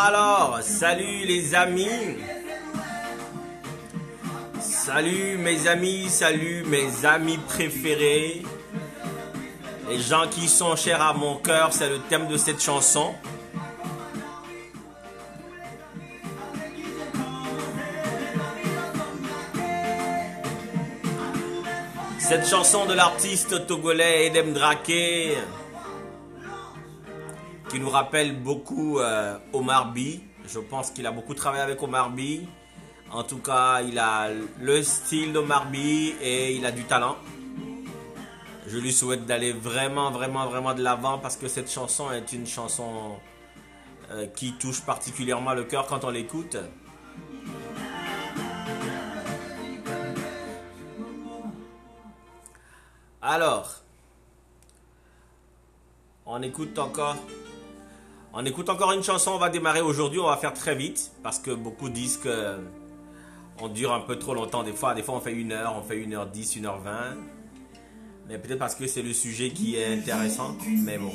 Alors, salut les amis. Salut mes amis préférés. Les gens qui sont chers à mon cœur, c'est le thème de cette chanson. Cette chanson de l'artiste togolais Edem Draké, qui nous rappelle beaucoup Omar By. Je pense qu'il a beaucoup travaillé avec Omar By. En tout cas, il a le style d'Omar By et il a du talent. Je lui souhaite d'aller vraiment de l'avant parce que cette chanson est une chanson qui touche particulièrement le cœur quand on l'écoute. Alors, on écoute encore une chanson. On va démarrer aujourd'hui, on va faire très vite parce que beaucoup disent que on dure un peu trop longtemps des fois on fait 1 heure, on fait 1h10, 1h20. Mais peut-être parce que c'est le sujet qui est intéressant. Mais bon,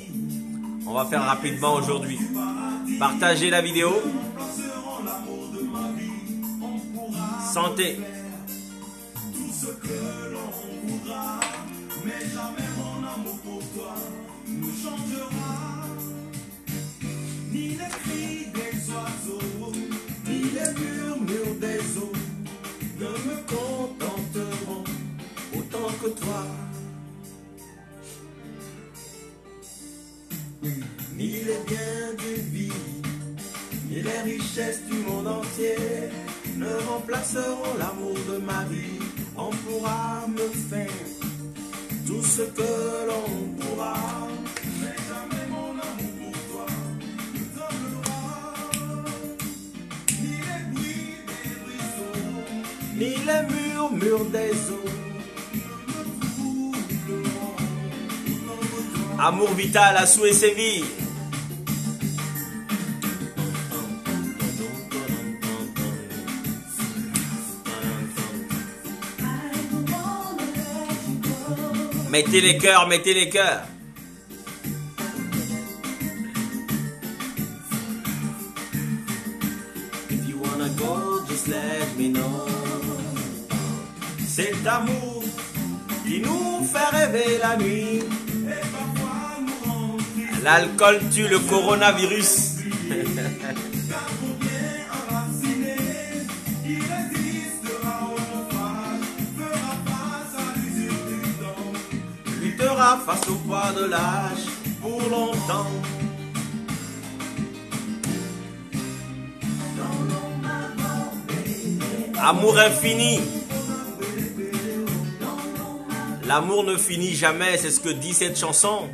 on va faire rapidement aujourd'hui. Partagez la vidéo. Santé. Mais jamais mon amour pour toi nous changera. Ni les cris des oiseaux, ni les murmures des eaux ne me contenteront autant que toi. Ni les biens d'une vie, ni les richesses du monde entier ne remplaceront l'amour de ma vie. On pourra me faire tout ce que l'on pourra, mais jamais mon amour pour toi ne donnera. Ni les bruits des ruisseaux, ni les murmures des eaux ne me trouveront. Amour vital à Souhait Séville. Mettez les cœurs, mettez les cœurs. If you wanna go, just let me know. Cet amour qui nous fait rêver la nuit. Et parfois nous rend tristes. L'alcool tue le coronavirus. Face au poids de l'âge pour longtemps. Amour infini. L'amour ne finit jamais, c'est ce que dit cette chanson.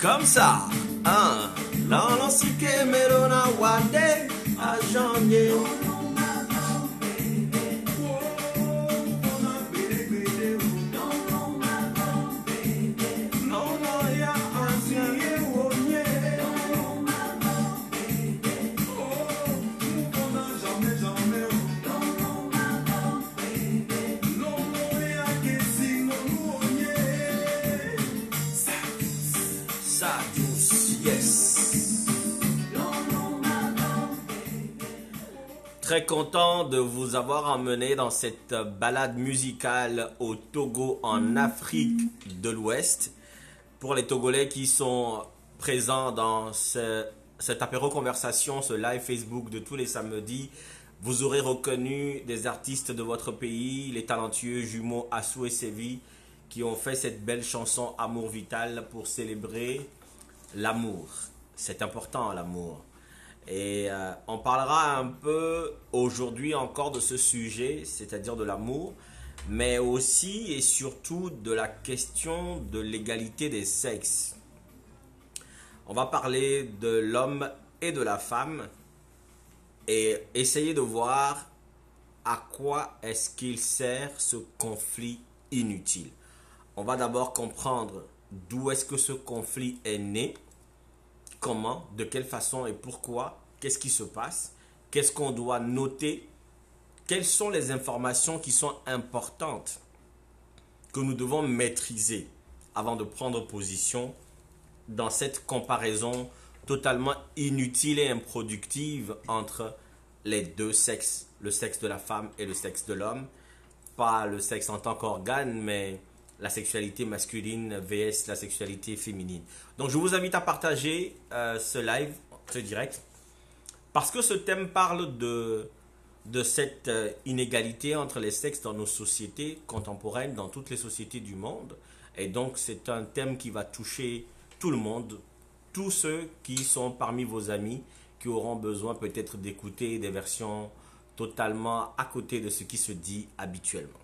Comme ça, hein? Lolo sike merona wade a janvier. Très content de vous avoir emmené dans cette balade musicale au Togo en Afrique de l'Ouest. Pour les Togolais qui sont présents dans cet apéro conversation, ce live Facebook de tous les samedis, vous aurez reconnu des artistes de votre pays, les talentueux jumeaux Assou et Sévi, qui ont fait cette belle chanson Amour Vital pour célébrer l'amour. C'est important, l'amour. Et on parlera un peu aujourd'hui encore de ce sujet, c'est-à-dire de l'amour, mais aussi et surtout de la question de l'égalité des sexes. On va parler de l'homme et de la femme et essayer de voir à quoi est-ce qu'il sert ce conflit inutile. On va d'abord comprendre d'où est-ce que ce conflit est né. Comment, de quelle façon et pourquoi, qu'est-ce qui se passe, qu'est-ce qu'on doit noter, quelles sont les informations qui sont importantes que nous devons maîtriser avant de prendre position dans cette comparaison totalement inutile et improductive entre les deux sexes, le sexe de la femme et le sexe de l'homme, pas le sexe en tant qu'organe, mais la sexualité masculine vs la sexualité féminine. Donc je vous invite à partager ce live, ce direct, parce que ce thème parle de cette inégalité entre les sexes dans nos sociétés contemporaines, dans toutes les sociétés du monde. Et donc c'est un thème qui va toucher tout le monde, tous ceux qui sont parmi vos amis, qui auront besoin peut-être d'écouter des versions totalement à côté de ce qui se dit habituellement.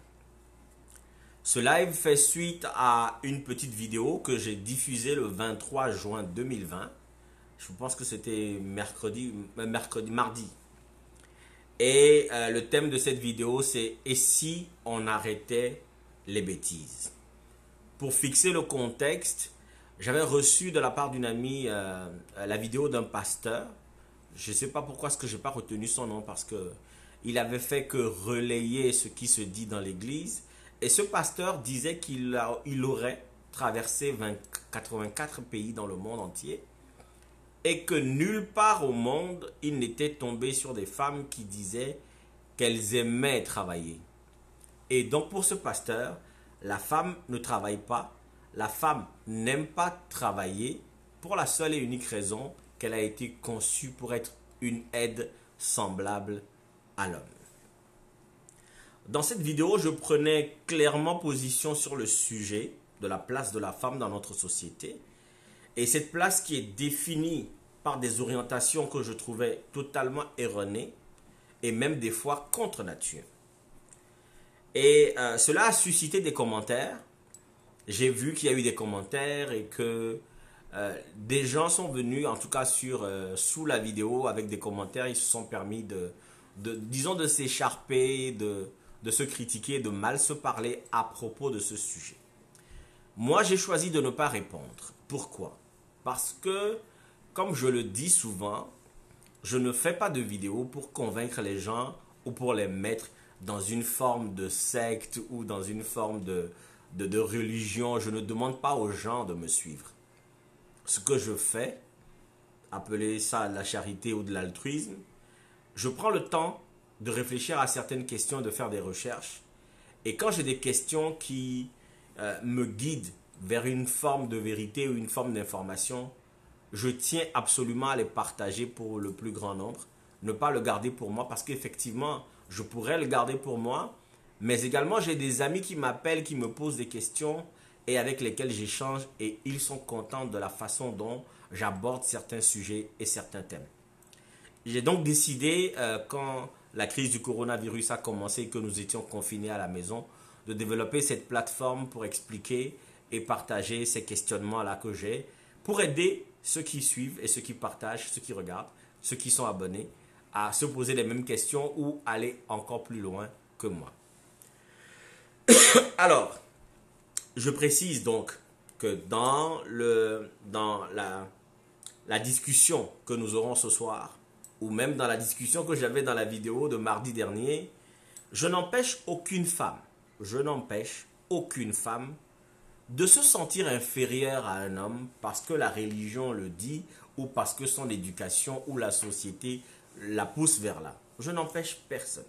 Ce live fait suite à une petite vidéo que j'ai diffusée le 23 juin 2020. Je pense que c'était mardi. Et le thème de cette vidéo, c'est « Et si on arrêtait les bêtises ?» Pour fixer le contexte, j'avais reçu de la part d'une amie la vidéo d'un pasteur. Je ne sais pas pourquoi est-ce que je n'ai pas retenu son nom, parce qu'il avait fait que relayer ce qui se dit dans l'église. Et ce pasteur disait qu'il aurait traversé 84 pays dans le monde entier et que nulle part au monde, il n'était tombé sur des femmes qui disaient qu'elles aimaient travailler. Et donc pour ce pasteur, la femme ne travaille pas, la femme n'aime pas travailler pour la seule et unique raison qu'elle a été conçue pour être une aide semblable à l'homme. Dans cette vidéo, je prenais clairement position sur le sujet de la place de la femme dans notre société. Et cette place qui est définie par des orientations que je trouvais totalement erronées et même des fois contre nature. Et cela a suscité des commentaires. J'ai vu qu'il y a eu des commentaires et que des gens sont venus, en tout cas sous la vidéo, avec des commentaires. Ils se sont permis disons, de s'écharper, de se critiquer, de mal se parler à propos de ce sujet. Moi, j'ai choisi de ne pas répondre. Pourquoi? Parce que, comme je le dis souvent, je ne fais pas de vidéos pour convaincre les gens ou pour les mettre dans une forme de secte ou dans une forme de religion. Je ne demande pas aux gens de me suivre. Ce que je fais, appelez ça de la charité ou de l'altruisme, je prends le temps de réfléchir à certaines questions, de faire des recherches. Et quand j'ai des questions qui me guident vers une forme de vérité ou une forme d'information, je tiens absolument à les partager pour le plus grand nombre, ne pas le garder pour moi parce qu'effectivement, je pourrais le garder pour moi, mais également j'ai des amis qui m'appellent, qui me posent des questions et avec lesquels j'échange et ils sont contents de la façon dont j'aborde certains sujets et certains thèmes. J'ai donc décidé, quand la crise du coronavirus a commencé et que nous étions confinés à la maison, de développer cette plateforme pour expliquer et partager ces questionnements-là que j'ai, pour aider ceux qui suivent et ceux qui partagent, ceux qui regardent, ceux qui sont abonnés, à se poser les mêmes questions ou aller encore plus loin que moi. Alors, je précise donc que dans la discussion que nous aurons ce soir, ou même dans la discussion que j'avais dans la vidéo de mardi dernier, je n'empêche aucune femme de se sentir inférieure à un homme parce que la religion le dit ou parce que son éducation ou la société la pousse vers là. Je n'empêche personne.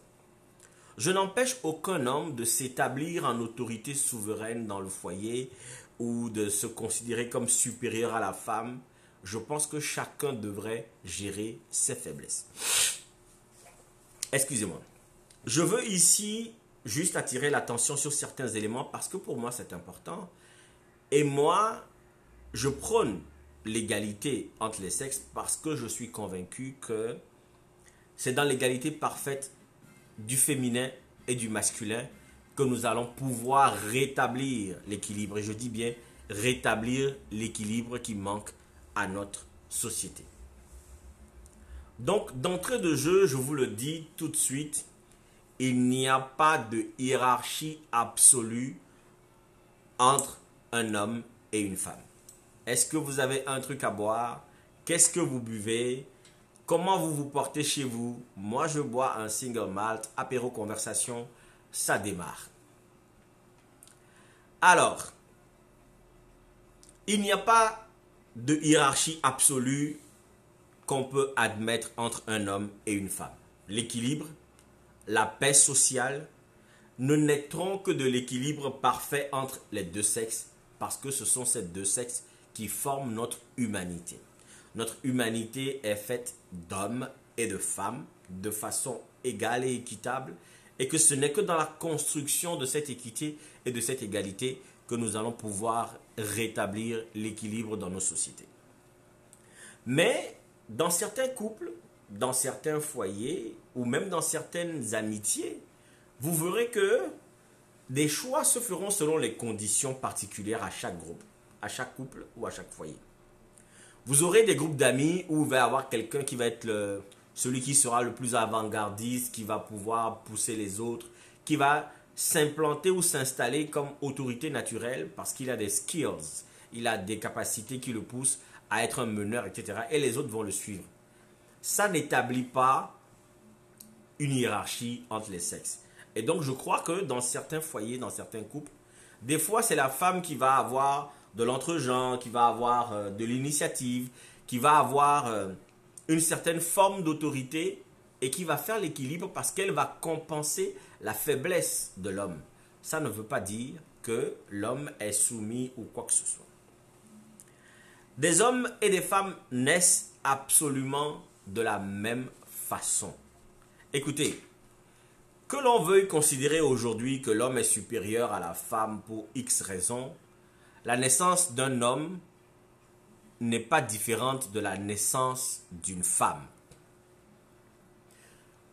Je n'empêche aucun homme de s'établir en autorité souveraine dans le foyer ou de se considérer comme supérieur à la femme. Je pense que chacun devrait gérer ses faiblesses. Excusez-moi. Je veux ici juste attirer l'attention sur certains éléments parce que pour moi c'est important. Et moi, je prône l'égalité entre les sexes parce que je suis convaincu que c'est dans l'égalité parfaite du féminin et du masculin que nous allons pouvoir rétablir l'équilibre. Et je dis bien rétablir l'équilibre qui manque à notre société. Donc, d'entrée de jeu, je vous le dis tout de suite, il n'y a pas de hiérarchie absolue entre un homme et une femme. Est-ce que vous avez un truc à boire? Qu'est-ce que vous buvez? Comment vous vous portez chez vous? Moi, je bois un single malt, apéro conversation, ça démarre. Alors, il n'y a pas de hiérarchie absolue qu'on peut admettre entre un homme et une femme. L'équilibre, la paix sociale ne naîtront que de l'équilibre parfait entre les deux sexes parce que ce sont ces deux sexes qui forment notre humanité. Notre humanité est faite d'hommes et de femmes de façon égale et équitable et que ce n'est que dans la construction de cette équité et de cette égalité que nous allons pouvoir rétablir l'équilibre dans nos sociétés. Mais dans certains couples, dans certains foyers ou même dans certaines amitiés, vous verrez que des choix se feront selon les conditions particulières à chaque groupe, à chaque couple ou à chaque foyer. Vous aurez des groupes d'amis où il va y avoir quelqu'un qui va être celui qui sera le plus avant-gardiste, qui va pouvoir pousser les autres, qui va s'implanter ou s'installer comme autorité naturelle parce qu'il a des skills, il a des capacités qui le poussent à être un meneur, etc. Et les autres vont le suivre. Ça n'établit pas une hiérarchie entre les sexes. Et donc, je crois que dans certains foyers, dans certains couples, des fois, c'est la femme qui va avoir de l'entre-genre, qui va avoir de l'initiative, qui va avoir une certaine forme d'autorité et qui va faire l'équilibre parce qu'elle va compenser la faiblesse de l'homme. Ça ne veut pas dire que l'homme est soumis ou quoi que ce soit. Des hommes et des femmes naissent absolument de la même façon. Écoutez, que l'on veuille considérer aujourd'hui que l'homme est supérieur à la femme pour X raisons, la naissance d'un homme n'est pas différente de la naissance d'une femme.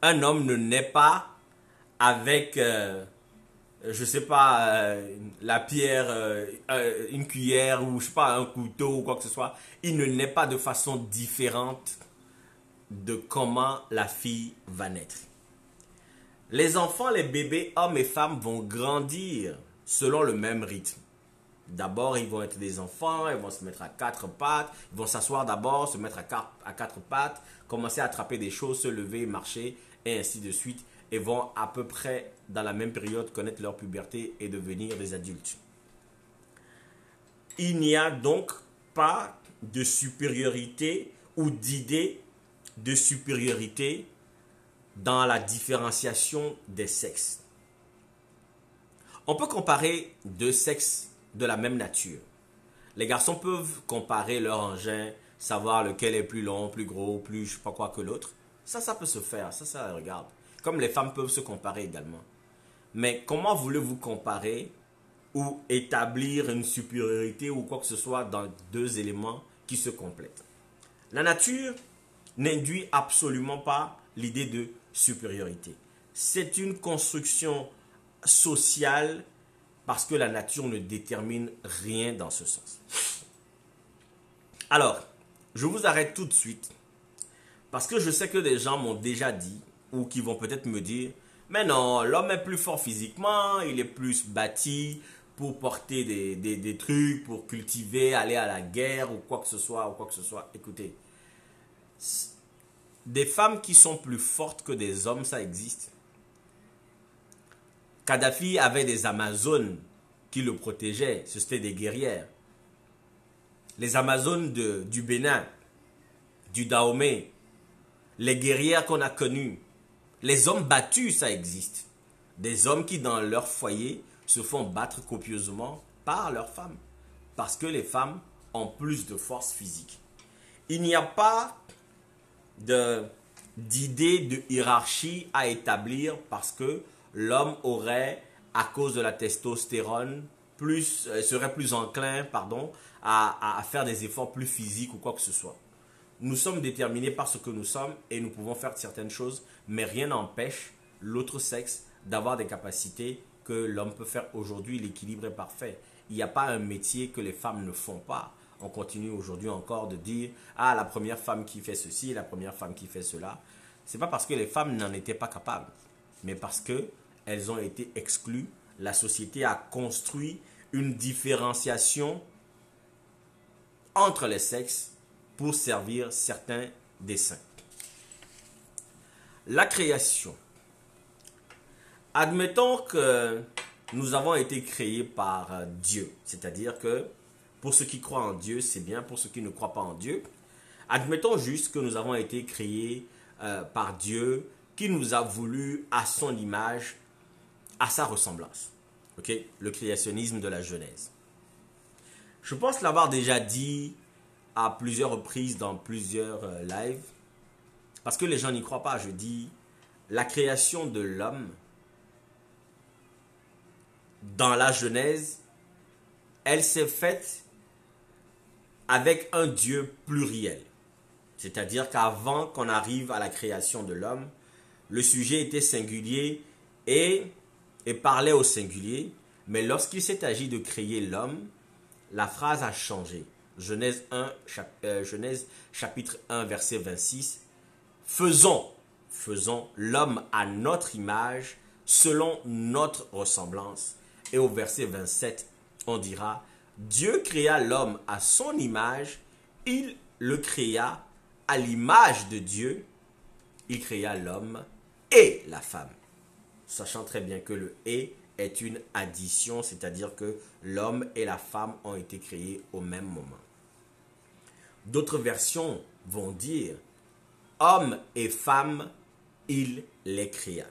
Un homme ne naît pas avec, je sais pas, la pierre, une cuillère ou je sais pas, un couteau ou quoi que ce soit. Il ne naît pas de façon différente de comment la fille va naître. Les enfants, les bébés, hommes et femmes vont grandir selon le même rythme. D'abord, ils vont être des enfants, ils vont se mettre à quatre pattes, ils vont s'asseoir d'abord, se mettre à quatre pattes, commencer à attraper des choses, se lever, marcher, et ainsi de suite, et vont à peu près dans la même période connaître leur puberté et devenir des adultes. Il n'y a donc pas de supériorité ou d'idée de supériorité dans la différenciation des sexes. On peut comparer deux sexes de la même nature. Les garçons peuvent comparer leur engin, savoir lequel est plus long, plus gros, plus je sais pas quoi que l'autre. Ça peut se faire, ça regarde. Comme les femmes peuvent se comparer également. Mais comment voulez-vous comparer ou établir une supériorité ou quoi que ce soit dans deux éléments qui se complètent? La nature n'induit absolument pas l'idée de supériorité. C'est une construction sociale parce que la nature ne détermine rien dans ce sens. Alors, je vous arrête tout de suite parce que je sais que des gens m'ont déjà dit ou qui vont peut-être me dire « Mais non, l'homme est plus fort physiquement, il est plus bâti pour porter des trucs, pour cultiver, aller à la guerre ou quoi que ce soit. » Écoutez, des femmes qui sont plus fortes que des hommes, ça existe. Kadhafi avait des Amazones qui le protégeaient, c'était des guerrières. Les Amazones du Bénin, du Dahomey, les guerrières qu'on a connues, les hommes battus, ça existe. Des hommes qui dans leur foyer se font battre copieusement par leurs femmes. Parce que les femmes ont plus de force physique. Il n'y a pas d'idée de hiérarchie à établir parce que l'homme aurait, à cause de la testostérone, serait plus enclin à faire des efforts plus physiques ou quoi que ce soit. Nous sommes déterminés par ce que nous sommes et nous pouvons faire certaines choses, mais rien n'empêche l'autre sexe d'avoir des capacités que l'homme peut faire aujourd'hui. L'équilibre est parfait. Il n'y a pas un métier que les femmes ne font pas. On continue aujourd'hui encore de dire « Ah, la première femme qui fait ceci, la première femme qui fait cela. » Ce n'est pas parce que les femmes n'en étaient pas capables, mais parce qu'elles ont été exclues. La société a construit une différenciation entre les sexes pour servir certains desseins. La création. Admettons que nous avons été créés par Dieu, c'est-à-dire que pour ceux qui croient en Dieu, c'est bien, pour ceux qui ne croient pas en Dieu. Admettons juste que nous avons été créés par Dieu, qui nous a voulu à son image, à sa ressemblance. Okay? Le créationnisme de la Genèse. Je pense l'avoir déjà dit à plusieurs reprises dans plusieurs lives, parce que les gens n'y croient pas. Je dis, la création de l'homme, dans la Genèse, elle s'est faite avec un Dieu pluriel. C'est-à-dire qu'avant qu'on arrive à la création de l'homme, le sujet était singulier et parlait au singulier. Mais lorsqu'il s'est agi de créer l'homme, la phrase a changé. Genèse chapitre 1, verset 26. Faisons l'homme à notre image, selon notre ressemblance. Et au verset 27, on dira, Dieu créa l'homme à son image, il le créa à l'image de Dieu, il créa l'homme et la femme. Sachant très bien que le « et » est une addition, c'est-à-dire que l'homme et la femme ont été créés au même moment. D'autres versions vont dire « homme et femme, il les créa ».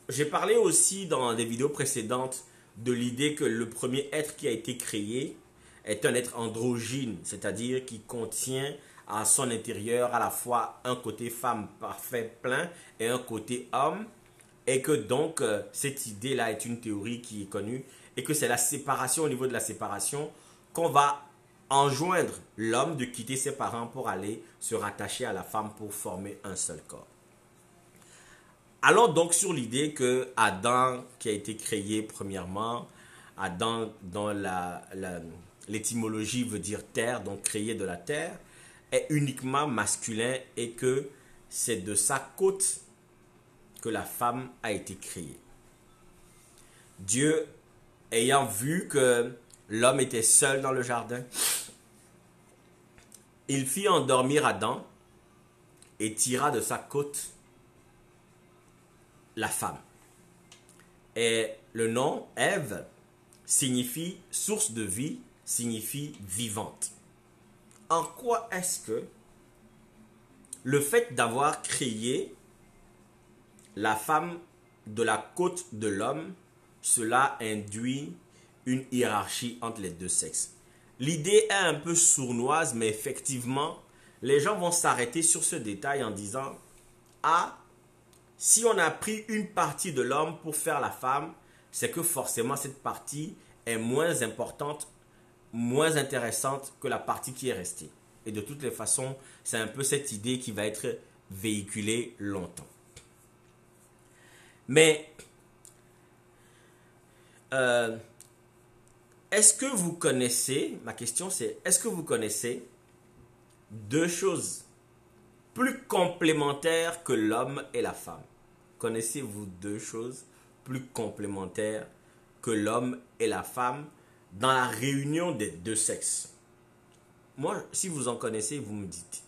J'ai parlé aussi dans des vidéos précédentes de l'idée que le premier être qui a été créé est un être androgyne, c'est-à-dire qui contient à son intérieur à la fois un côté femme parfait, plein, et un côté homme, et que donc cette idée-là est une théorie qui est connue, et que c'est la séparation, au niveau de la séparation, qu'on va enjoindre l'homme de quitter ses parents pour aller se rattacher à la femme pour former un seul corps. Allons donc sur l'idée que Adam, qui a été créé premièrement, Adam dans l'étymologie veut dire terre, donc créé de la terre, est uniquement masculin et que c'est de sa côte que la femme a été créée. Dieu, ayant vu que l'homme était seul dans le jardin, il fit endormir Adam et tira de sa côte la femme. Et le nom Ève signifie source de vie, signifie vivante. En quoi est-ce que le fait d'avoir créé la femme de la côte de l'homme, cela induit une hiérarchie entre les deux sexes? L'idée est un peu sournoise, mais effectivement, les gens vont s'arrêter sur ce détail en disant, ah, si on a pris une partie de l'homme pour faire la femme, c'est que forcément cette partie est moins importante, moins intéressante que la partie qui est restée. Et de toutes les façons, c'est un peu cette idée qui va être véhiculée longtemps. Mais, est-ce que vous connaissez, ma question c'est, est-ce que vous connaissez deux choses plus complémentaires que l'homme et la femme? Connaissez-vous deux choses plus complémentaires que l'homme et la femme dans la réunion des deux sexes? Moi, si vous en connaissez, vous me dites.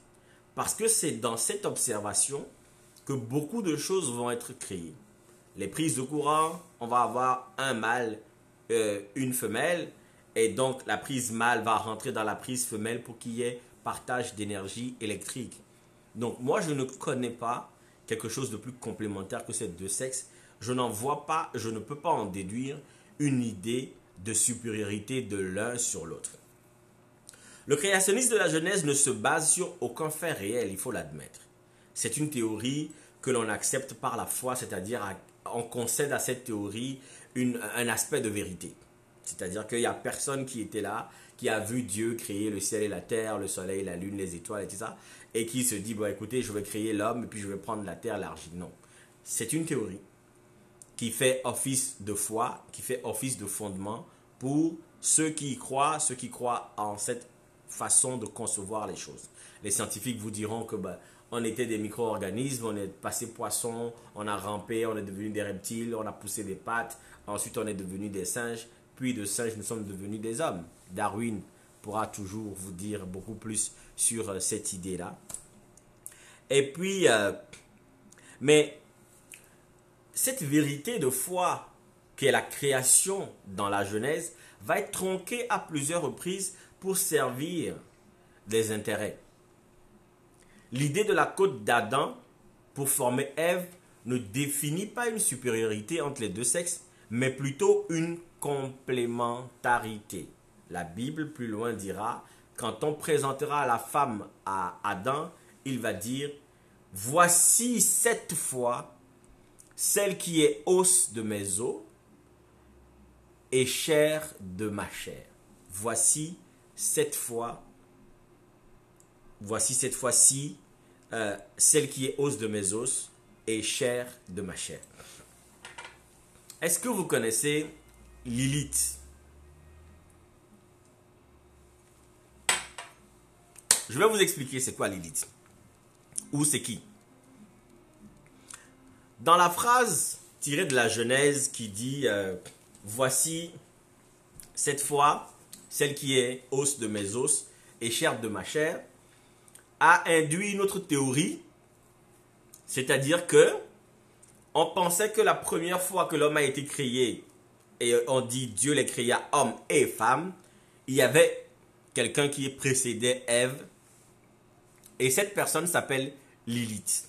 Parce que c'est dans cette observation que beaucoup de choses vont être créées. Les prises de courant, on va avoir un mâle, une femelle, et donc la prise mâle va rentrer dans la prise femelle pour qu'il y ait partage d'énergie électrique. Donc moi, je ne connais pas quelque chose de plus complémentaire que ces deux sexes. Je n'en vois pas, je ne peux pas en déduire une idée de supériorité de l'un sur l'autre. Le créationnisme de la Genèse ne se base sur aucun fait réel, il faut l'admettre. C'est une théorie que l'on accepte par la foi, c'est-à-dire on concède à cette théorie un aspect de vérité. C'est-à-dire qu'il n'y a personne qui était là, qui a vu Dieu créer le ciel et la terre, le soleil, la lune, les étoiles et tout ça, et qui se dit, bon écoutez, je vais créer l'homme et puis je vais prendre la terre, l'argile. Non. C'est une théorie qui fait office de foi, qui fait office de fondement pour ceux qui y croient, en cette façon de concevoir les choses. Les scientifiques vous diront que on était des micro-organismes, on est passé poisson, on a rampé, on est devenu des reptiles, on a poussé des pattes, ensuite on est devenu des singes, puis de singes nous sommes devenus des hommes. Darwin pourra toujours vous dire beaucoup plus sur cette idée-là. Et puis, mais cette vérité de foi qu'est la création dans la Genèse va être tronquée à plusieurs reprises pour servir des intérêts. L'idée de la côte d'Adam pour former Ève ne définit pas une supériorité entre les deux sexes, mais plutôt une complémentarité. La Bible, plus loin, dira, quand on présentera la femme à Adam, il va dire, voici cette fois celle qui est os de mes os et chair de ma chair. Voici cette fois-ci, celle qui est os de mes os et chair de ma chair. Est-ce que vous connaissez Lilith? Je vais vous expliquer c'est quoi Lilith. Ou c'est qui. Dans la phrase tirée de la Genèse qui dit voici cette fois celle qui est os de mes os et chair de ma chair, a induit une autre théorie, c'est-à-dire que on pensait que la première fois que l'homme a été créé, et on dit Dieu les créa homme et femme, il y avait quelqu'un qui précédait Ève, et cette personne s'appelle Lilith.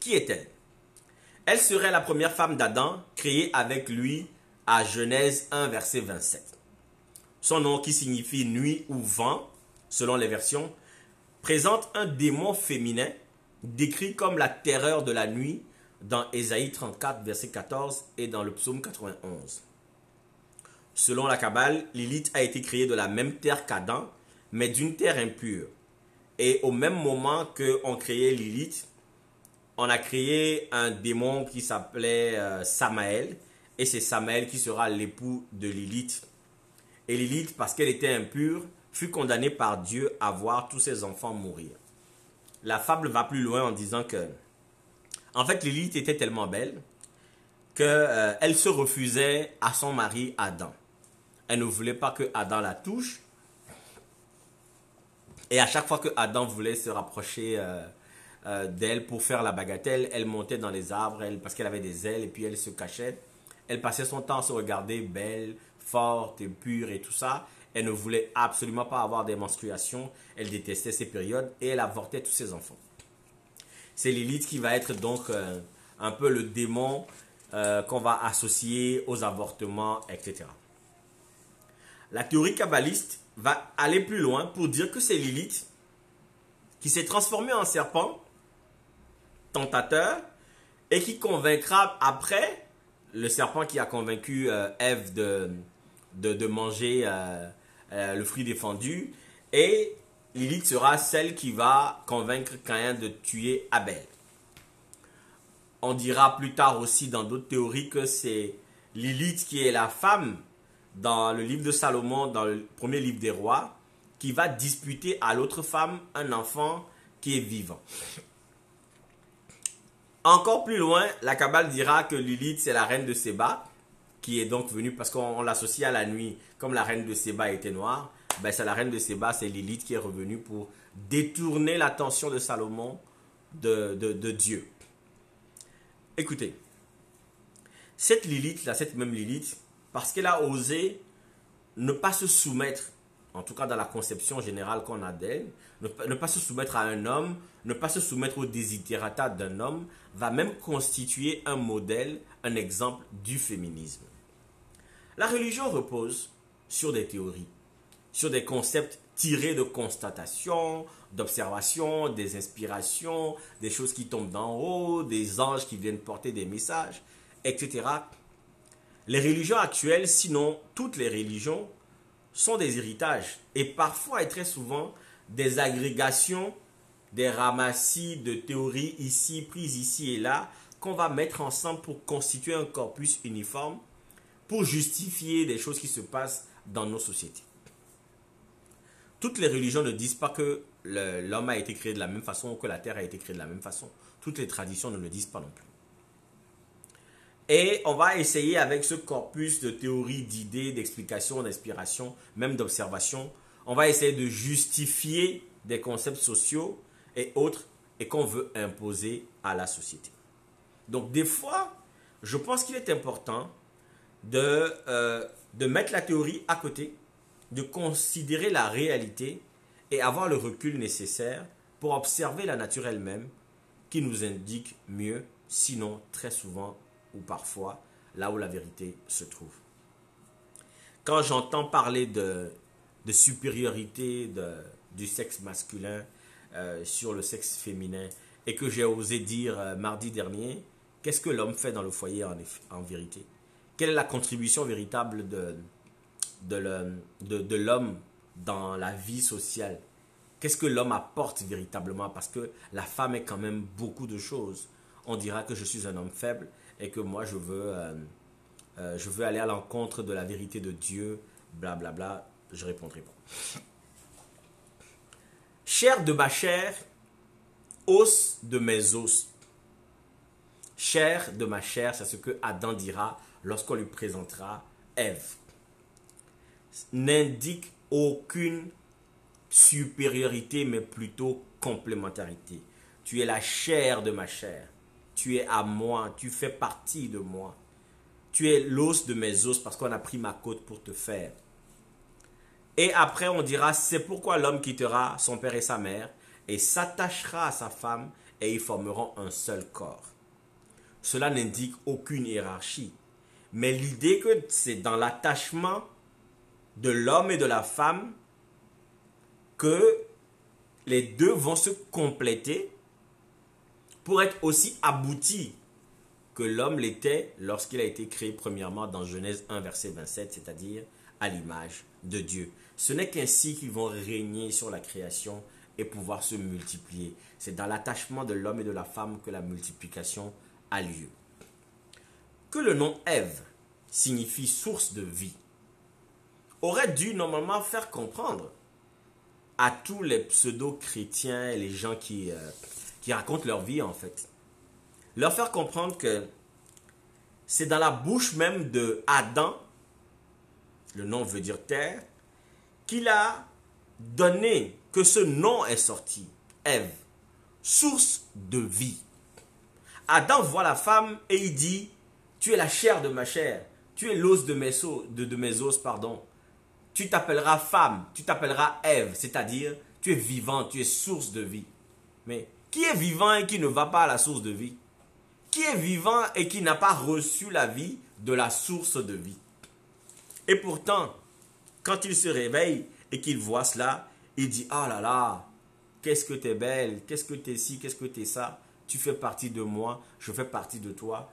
Qui est-elle? Elle serait la première femme d'Adam créée avec lui à Genèse 1, verset 27. Son nom, qui signifie nuit ou vent, selon les versions, présente un démon féminin décrit comme la terreur de la nuit dans Ésaïe 34, verset 14 et dans le psaume 91. Selon la Kabbale, Lilith a été créée de la même terre qu'Adam, mais d'une terre impure. Et au même moment qu'on créait Lilith, on a créé un démon qui s'appelait Samaël, et c'est Samaël qui sera l'époux de Lilith. Et Lilith, parce qu'elle était impure, fut condamnée par Dieu à voir tous ses enfants mourir. La fable va plus loin en disant que, en fait, Lilith était tellement belle qu'elle se refusait à son mari Adam. Elle ne voulait pas que Adam la touche. Et à chaque fois que Adam voulait se rapprocher d'elle pour faire la bagatelle, elle montait dans les arbres parce qu'elle avait des ailes et puis elle se cachait. Elle passait son temps à se regarder belle, forte et pure et tout ça. Elle ne voulait absolument pas avoir des menstruations. Elle détestait ces périodes et elle avortait tous ses enfants. C'est Lilith qui va être donc un peu le démon qu'on va associer aux avortements, etc. La théorie kabbaliste va aller plus loin pour dire que c'est Lilith qui s'est transformé en serpent, tentateur, et qui convaincra après, le serpent qui a convaincu Ève de manger le fruit défendu, et Lilith sera celle qui va convaincre Caïn de tuer Abel. On dira plus tard aussi dans d'autres théories que c'est Lilith qui est la femme dans le livre de Salomon, dans le premier livre des rois, qui va disputer à l'autre femme un enfant qui est vivant. Encore plus loin, la Kabbale dira que Lilith c'est la reine de Séba, qui est donc venue, parce qu'on l'associe à la nuit, comme la reine de Séba était noire, ben c'est la reine de Séba, c'est Lilith qui est revenue pour détourner l'attention de Salomon de Dieu. Écoutez, cette Lilith, là, cette même Lilith, parce qu'elle a osé ne pas se soumettre, en tout cas dans la conception générale qu'on a d'elle, ne pas se soumettre à un homme, ne pas se soumettre aux desiderata d'un homme, va même constituer un modèle, un exemple du féminisme. La religion repose sur des théories, sur des concepts tirés de constatations, d'observations, des inspirations, des choses qui tombent d'en haut, des anges qui viennent porter des messages, etc. Les religions actuelles, sinon toutes les religions, sont des héritages et parfois et très souvent des agrégations, des ramassis de théories ici, prises ici et là, qu'on va mettre ensemble pour constituer un corpus uniforme, pour justifier des choses qui se passent dans nos sociétés. Toutes les religions ne disent pas que l'homme a été créé de la même façon ou que la terre a été créée de la même façon. Toutes les traditions ne le disent pas non plus. Et on va essayer avec ce corpus de théories, d'idées, d'explications, d'inspiration, même d'observations, on va essayer de justifier des concepts sociaux et autres et qu'on veut imposer à la société. Donc des fois, je pense qu'il est important de mettre la théorie à côté, de considérer la réalité et avoir le recul nécessaire pour observer la nature elle-même qui nous indique mieux, sinon très souvent ou parfois, là où la vérité se trouve. Quand j'entends parler de supériorité du sexe masculin sur le sexe féminin et que j'ai osé dire mardi dernier, qu'est-ce que l'homme fait dans le foyer en vérité? Quelle est la contribution véritable de l'homme dans la vie sociale? Qu'est-ce que l'homme apporte véritablement? Parce que la femme est quand même beaucoup de choses. On dira que je suis un homme faible et que moi je veux aller à l'encontre de la vérité de Dieu, blablabla, bla bla, je répondrai pas. Chair de ma chair, os de mes os. Chair de ma chair, c'est ce que Adam dira lorsqu'on lui présentera Ève. N'indique aucune supériorité, mais plutôt complémentarité. Tu es la chair de ma chair. Tu es à moi, tu fais partie de moi. Tu es l'os de mes os parce qu'on a pris ma côte pour te faire. Et après on dira, c'est pourquoi l'homme quittera son père et sa mère et s'attachera à sa femme et ils formeront un seul corps. Cela n'indique aucune hiérarchie. Mais l'idée que c'est dans l'attachement de l'homme et de la femme que les deux vont se compléter pour être aussi aboutis que l'homme l'était lorsqu'il a été créé premièrement dans Genèse 1 verset 27, c'est-à-dire à l'image de Dieu. Ce n'est qu'ainsi qu'ils vont régner sur la création et pouvoir se multiplier. C'est dans l'attachement de l'homme et de la femme que la multiplication a lieu. Que le nom Ève signifie source de vie aurait dû normalement faire comprendre à tous les pseudo-chrétiens et les gens qui racontent leur vie en fait. Leur faire comprendre que c'est dans la bouche même de Adam, le nom veut dire terre, qu'il a donné, que ce nom est sorti, Ève, source de vie. Adam voit la femme et il dit, tu es la chair de ma chair, tu es l'os de mes os, pardon. Tu t'appelleras femme, tu t'appelleras Ève, c'est-à-dire tu es vivant, tu es source de vie. Mais qui est vivant et qui ne va pas à la source de vie? Qui est vivant et qui n'a pas reçu la vie de la source de vie? Et pourtant, quand il se réveille et qu'il voit cela, il dit, ah là là, qu'est-ce que tu es belle, qu'est-ce que tu es ci, qu'est-ce que tu es ça, tu fais partie de moi, je fais partie de toi.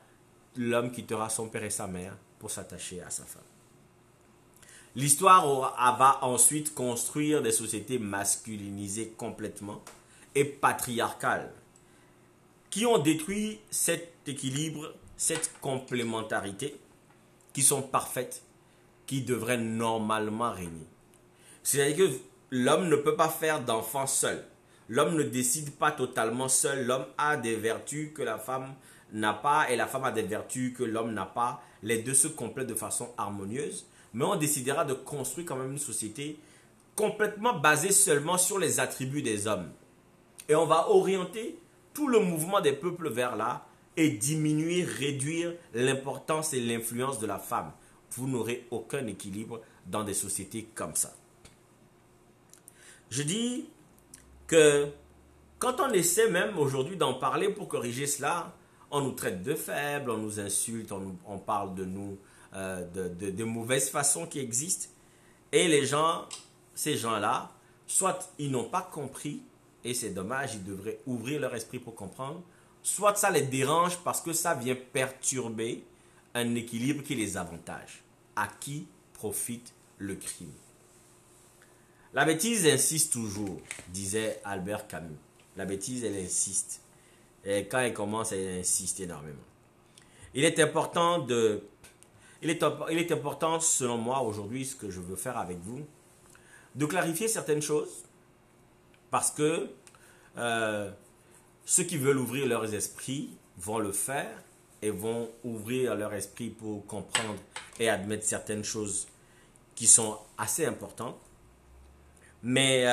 L'homme quittera son père et sa mère pour s'attacher à sa femme. L'histoire va ensuite construire des sociétés masculinisées complètement et patriarcales qui ont détruit cet équilibre, cette complémentarité qui sont parfaites, qui devraient normalement régner. C'est-à-dire que l'homme ne peut pas faire d'enfant seul. L'homme ne décide pas totalement seul. L'homme a des vertus que la femme n'a pas et la femme a des vertus que l'homme n'a pas. Les deux se complètent de façon harmonieuse. Mais on décidera de construire quand même une société complètement basée seulement sur les attributs des hommes. Et on va orienter tout le mouvement des peuples vers là et diminuer, réduire l'importance et l'influence de la femme. Vous n'aurez aucun équilibre dans des sociétés comme ça. Je dis que quand on essaie même aujourd'hui d'en parler pour corriger cela, on nous traite de faibles, on nous insulte, on parle de nous de mauvaises façons qui existent. Et les gens, ces gens-là, soit ils n'ont pas compris, et c'est dommage, ils devraient ouvrir leur esprit pour comprendre, soit ça les dérange parce que ça vient perturber un équilibre qui les avantage. À qui profite le crime? La bêtise insiste toujours, disait Albert Camus. La bêtise, elle insiste. Et quand elle commence, elle insiste énormément. Il est important, selon moi, aujourd'hui, ce que je veux faire avec vous, de clarifier certaines choses. Parce que ceux qui veulent ouvrir leurs esprits vont le faire et vont ouvrir leur esprit pour comprendre et admettre certaines choses qui sont assez importantes. Mais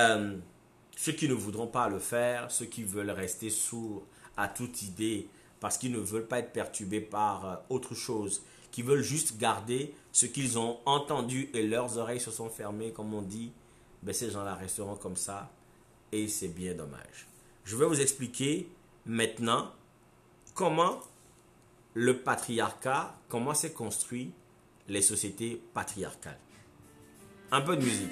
ceux qui ne voudront pas le faire, ceux qui veulent rester sourds à toute idée parce qu'ils ne veulent pas être perturbés par autre chose, qui veulent juste garder ce qu'ils ont entendu et leurs oreilles se sont fermées, comme on dit, ben ces gens-là resteront comme ça et c'est bien dommage. Je vais vous expliquer maintenant comment le patriarcat, comment s'est construit les sociétés patriarcales. Un peu de musique.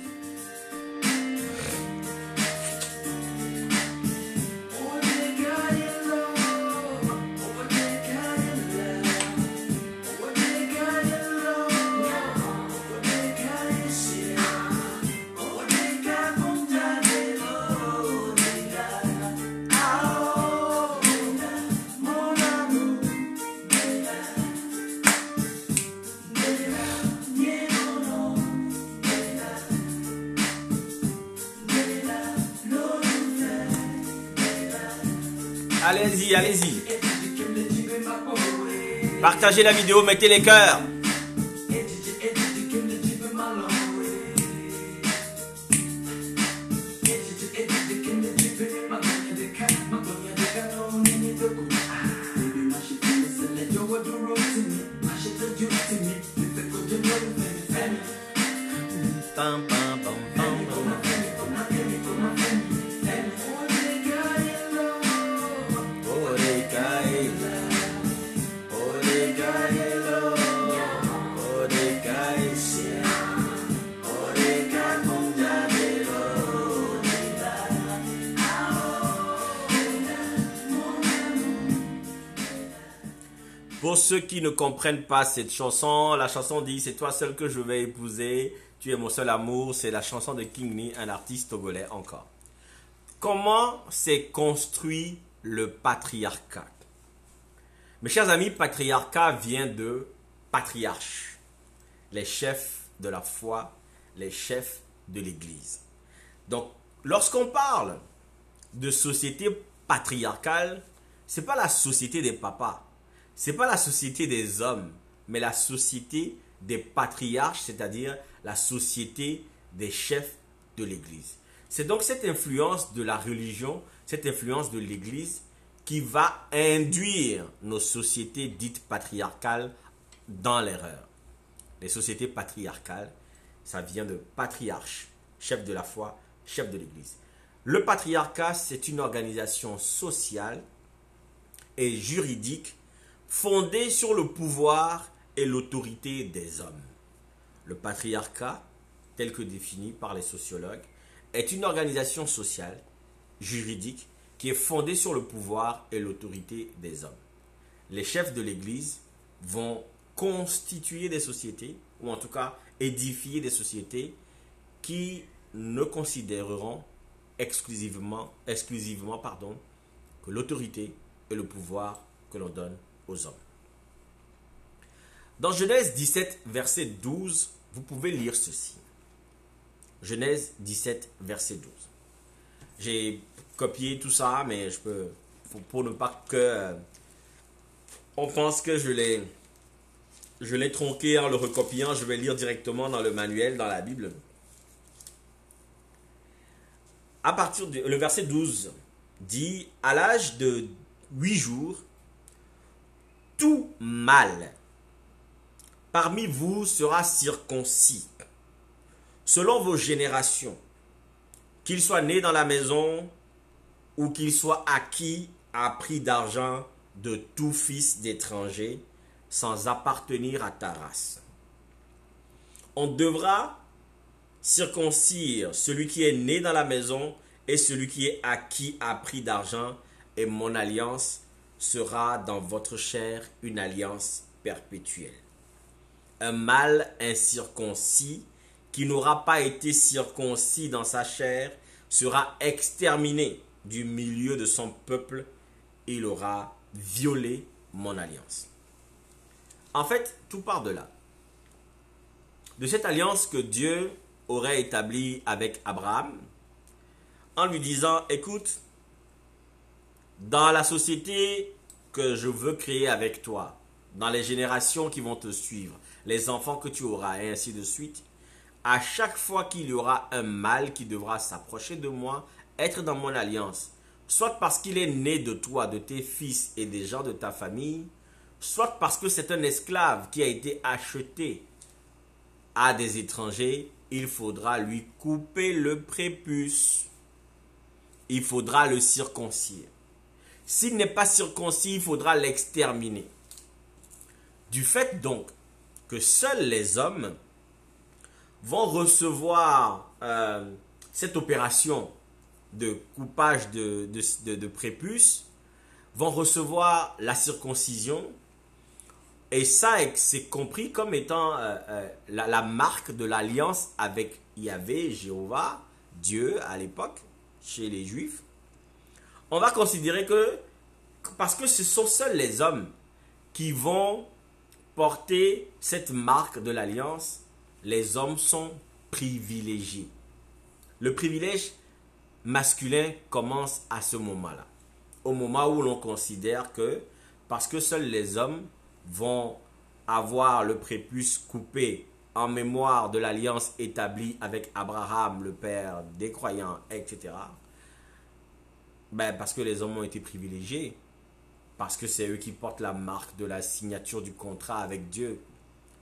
Allez-y, allez-y. Partagez la vidéo, mettez les cœurs. Pour ceux qui ne comprennent pas cette chanson, la chanson dit « C'est toi seul que je vais épouser, tu es mon seul amour ». C'est la chanson de King Lee, un artiste togolais encore. Comment s'est construit le patriarcat? Mes chers amis, patriarcat vient de patriarche, les chefs de la foi, les chefs de l'Église. Donc, lorsqu'on parle de société patriarcale, ce n'est pas la société des papas. Ce n'est pas la société des hommes, mais la société des patriarches, c'est-à-dire la société des chefs de l'Église. C'est donc cette influence de la religion, cette influence de l'Église qui va induire nos sociétés dites patriarcales dans l'erreur. Les sociétés patriarcales, ça vient de patriarche, chef de la foi, chef de l'Église. Le patriarcat, c'est une organisation sociale et juridique fondée sur le pouvoir et l'autorité des hommes. Le patriarcat, tel que défini par les sociologues, est une organisation sociale juridique qui est fondé sur le pouvoir et l'autorité des hommes. Les chefs de l'Église vont constituer des sociétés, ou en tout cas édifier des sociétés qui ne considéreront exclusivement que l'autorité et le pouvoir que l'on donne aux hommes. Dans Genèse 17, verset 12, vous pouvez lire ceci. Genèse 17, verset 12. J'ai copié tout ça, mais pour ne pas que on pense que je l'ai tronqué en le recopiant, je vais lire directement dans le manuel, dans la Bible. À partir le verset 12 dit, à l'âge de 8 jours, tout mâle parmi vous sera circoncis, selon vos générations, qu'il soit né dans la maison ou qu'il soit acquis à prix d'argent de tout fils d'étranger, sans appartenir à ta race. On devra circoncire celui qui est né dans la maison et celui qui est acquis à prix d'argent, et mon alliance sera dans votre chair une alliance perpétuelle. Un mâle incirconcis qui n'aura pas été circoncis dans sa chair sera exterminé du milieu de son peuple. Il aura violé mon alliance. En fait, tout part de là. De cette alliance que Dieu aurait établie avec Abraham, en lui disant, écoute, dans la société que je veux créer avec toi, dans les générations qui vont te suivre, les enfants que tu auras, et ainsi de suite, à chaque fois qu'il y aura un mâle qui devra s'approcher de moi, être dans mon alliance, soit parce qu'il est né de toi, de tes fils et des gens de ta famille, soit parce que c'est un esclave qui a été acheté à des étrangers, il faudra lui couper le prépuce. Il faudra le circoncire. S'il n'est pas circoncis, il faudra l'exterminer. Du fait donc que seuls les hommes vont recevoir cette opération de coupage de prépuce, vont recevoir la circoncision, et ça c'est compris comme étant la marque de l'alliance avec Yahvé, Jéhovah, Dieu à l'époque, chez les Juifs. On va considérer que, parce que ce sont seuls les hommes qui vont porter cette marque de l'alliance, les hommes sont privilégiés. Le privilège masculin commence à ce moment-là. Au moment où l'on considère que, parce que seuls les hommes vont avoir le prépuce coupé en mémoire de l'alliance établie avec Abraham, le père des croyants, etc. Parce que les hommes ont été privilégiés, parce que c'est eux qui portent la marque de la signature du contrat avec Dieu,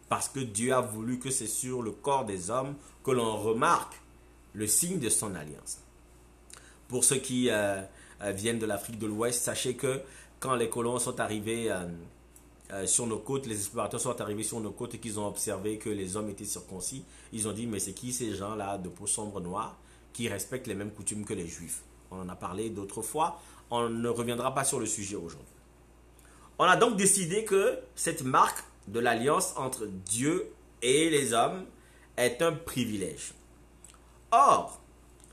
parce que Dieu a voulu que c'est sur le corps des hommes que l'on remarque le signe de son alliance. Pour ceux qui viennent de l'Afrique de l'Ouest, sachez que quand les colons sont arrivés sur nos côtes, les explorateurs sont arrivés sur nos côtes et qu'ils ont observé que les hommes étaient circoncis, ils ont dit, mais c'est qui ces gens-là de peau sombre noire qui respectent les mêmes coutumes que les Juifs? On en a parlé d'autres fois, on ne reviendra pas sur le sujet aujourd'hui. On a donc décidé que cette marque de l'alliance entre Dieu et les hommes est un privilège. Or,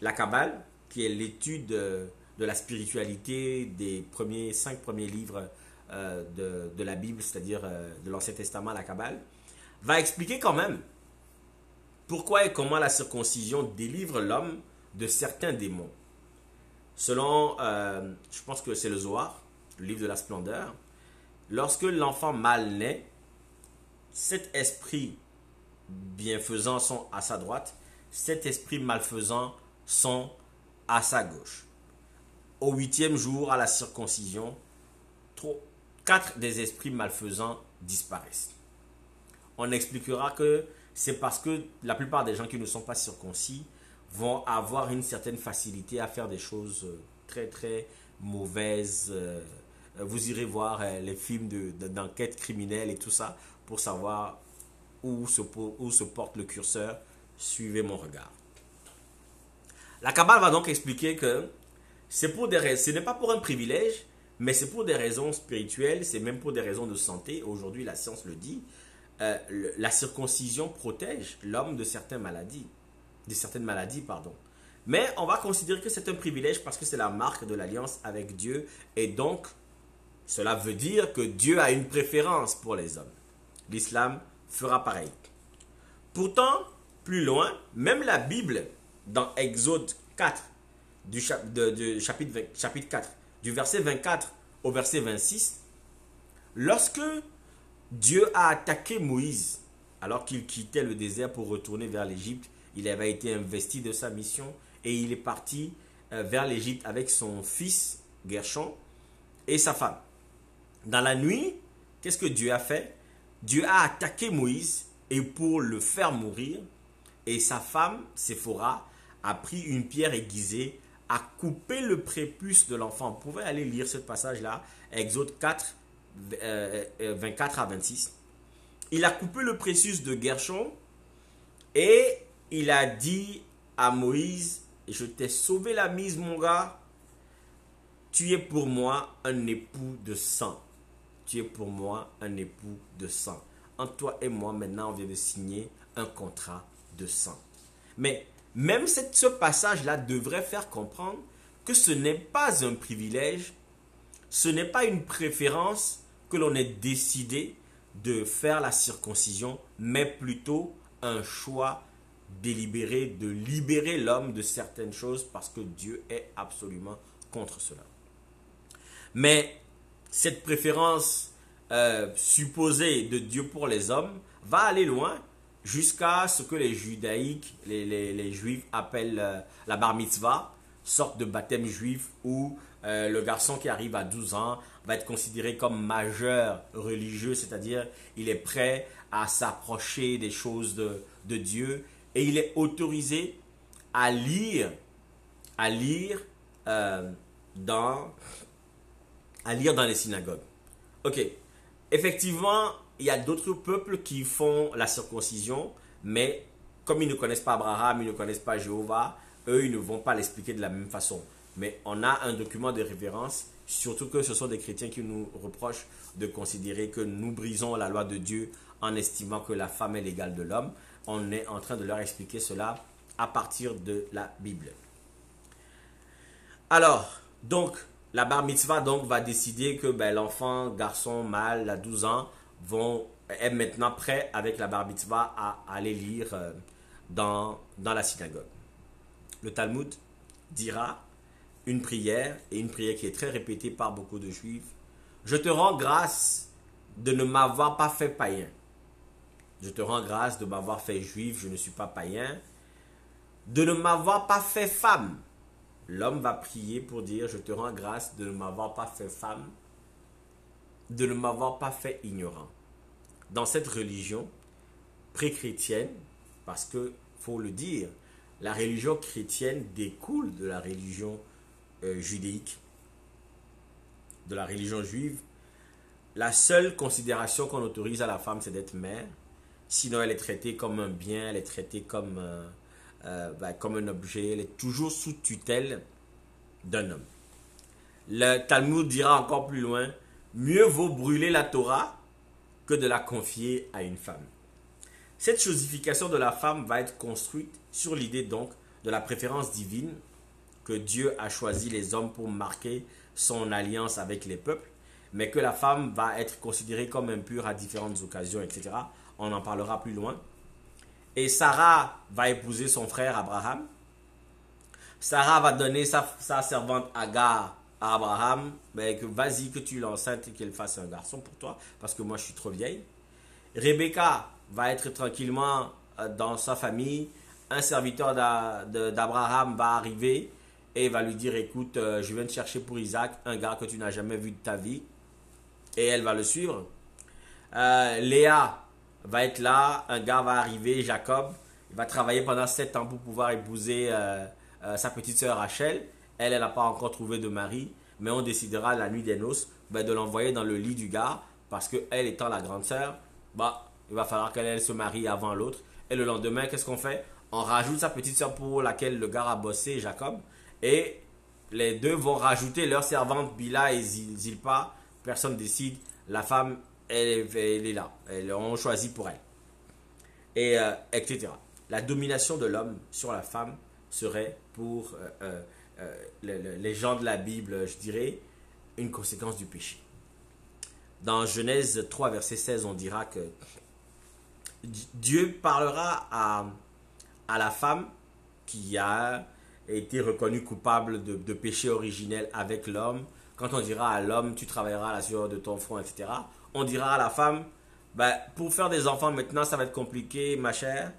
la Kabbale, qui est l'étude de la spiritualité des 5 premiers livres de la Bible, c'est-à-dire de l'Ancien Testament, la Kabbale, va expliquer quand même pourquoi et comment la circoncision délivre l'homme de certains démons. Selon, je pense que c'est le Zohar, le livre de la splendeur, lorsque l'enfant mâle naît, cet esprit bienfaisant sont à sa droite, cet esprit malfaisant sont à sa gauche. Au 8e jour, à la circoncision, 4 des esprits malfaisants disparaissent. On expliquera que c'est parce que la plupart des gens qui ne sont pas circoncis vont avoir une certaine facilité à faire des choses très très mauvaises. Vous irez voir les films d'enquête criminelle et tout ça pour savoir où se porte le curseur. Suivez mon regard. La Kabbale va donc expliquer que ce n'est pas pour un privilège, mais c'est pour des raisons spirituelles, c'est même pour des raisons de santé. Aujourd'hui, la science le dit. La circoncision protège l'homme de certaines maladies. Pardon. Mais on va considérer que c'est un privilège parce que c'est la marque de l'alliance avec Dieu. Et donc, cela veut dire que Dieu a une préférence pour les hommes. L'islam fera pareil. Pourtant, plus loin, même la Bible, dans Exode 4, chapitre 4, du verset 24 au verset 26, lorsque Dieu a attaqué Moïse, alors qu'il quittait le désert pour retourner vers l'Égypte, il avait été investi de sa mission et il est parti vers l'Égypte avec son fils Gershon et sa femme. Dans la nuit, qu'est-ce que Dieu a fait? Dieu a attaqué Moïse et pour le faire mourir, et sa femme, Séphora, a pris une pierre aiguisée, a coupé le prépuce de l'enfant. Vous pouvez aller lire ce passage-là, Exode 4, 24 à 26. Il a coupé le prépuce de Gershon et il a dit à Moïse, je t'ai sauvé la mise mon gars, tu es pour moi un époux de sang. Tu es pour moi un époux de sang. Entre toi et moi, maintenant, on vient de signer un contrat de sang. Mais même ce passage-là devrait faire comprendre que ce n'est pas un privilège, ce n'est pas une préférence que l'on ait décidé de faire la circoncision, mais plutôt un choix délibéré de libérer l'homme de certaines choses parce que Dieu est absolument contre cela. Mais cette préférence supposée de Dieu pour les hommes va aller loin jusqu'à ce que les judaïques, les juifs appellent la bar mitzvah, sorte de baptême juif où le garçon qui arrive à 12 ans va être considéré comme majeur religieux, c'est-à-dire il est prêt à s'approcher des choses de Dieu et il est autorisé à lire dans les synagogues. Ok, effectivement, il y a d'autres peuples qui font la circoncision, mais comme ils ne connaissent pas Abraham, ils ne connaissent pas Jéhovah, eux, ils ne vont pas l'expliquer de la même façon. Mais on a un document de référence, surtout que ce sont des chrétiens qui nous reprochent de considérer que nous brisons la loi de Dieu en estimant que la femme est l'égale de l'homme. On est en train de leur expliquer cela à partir de la Bible. Alors, donc, la bar mitzvah donc, va décider que l'enfant, garçon, mâle, à 12 ans, est maintenant prêt avec la bar mitzvah à aller lire dans la synagogue. Le Talmud dira une prière, et une prière qui est très répétée par beaucoup de juifs. Je te rends grâce de ne m'avoir pas fait païen. Je te rends grâce de m'avoir fait juif, je ne suis pas païen. De ne m'avoir pas fait femme. L'homme va prier pour dire, je te rends grâce de ne m'avoir pas fait femme, de ne m'avoir pas fait ignorant. Dans cette religion pré-chrétienne, parce que, faut le dire, la religion chrétienne découle de la religion judéique, de la religion juive. La seule considération qu'on autorise à la femme, c'est d'être mère. Sinon, elle est traitée comme un bien, elle est traitée comme un objet, elle est toujours sous tutelle d'un homme. Le Talmud dira encore plus loin, mieux vaut brûler la Torah que de la confier à une femme. Cette chosification de la femme va être construite sur l'idée donc de la préférence divine, que Dieu a choisi les hommes pour marquer son alliance avec les peuples, mais que la femme va être considérée comme impure à différentes occasions, etc. On en parlera plus loin. Et Sarah va épouser son frère Abraham. Sarah va donner sa servante Agar à Abraham, mais que vas-y que tu l'enceintes et qu'elle fasse un garçon pour toi, parce que moi je suis trop vieille. Rebecca va être tranquillement dans sa famille. Un serviteur d'Abraham va arriver et va lui dire, écoute, je viens te chercher pour Isaac, un gars que tu n'as jamais vu de ta vie. Et elle va le suivre. Léa va être là, un gars va arriver, Jacob, il va travailler pendant 7 ans pour pouvoir épouser sa petite sœur Rachel. Elle n'a pas encore trouvé de mari, mais on décidera la nuit des noces de l'envoyer dans le lit du gars, parce qu'elle étant la grande sœur, il va falloir qu'elle se marie avant l'autre. Et le lendemain, qu'est-ce qu'on fait? On rajoute sa petite sœur pour laquelle le gars a bossé, Jacob, et Les deux vont rajouter leur servante Bila et Zilpa. Personne décide. La femme, elle est là. On choisit pour elle. Et etc. La domination de l'homme sur la femme serait pour les gens de la Bible, je dirais, une conséquence du péché. Dans Genèse 3, verset 16, on dira que Dieu parlera à la femme qui a été reconnue coupable de péché originel avec l'homme. Quand on dira à l'homme, tu travailleras à la sueur de ton front, etc. On dira à la femme, ben, pour faire des enfants maintenant, ça va être compliqué, ma chère.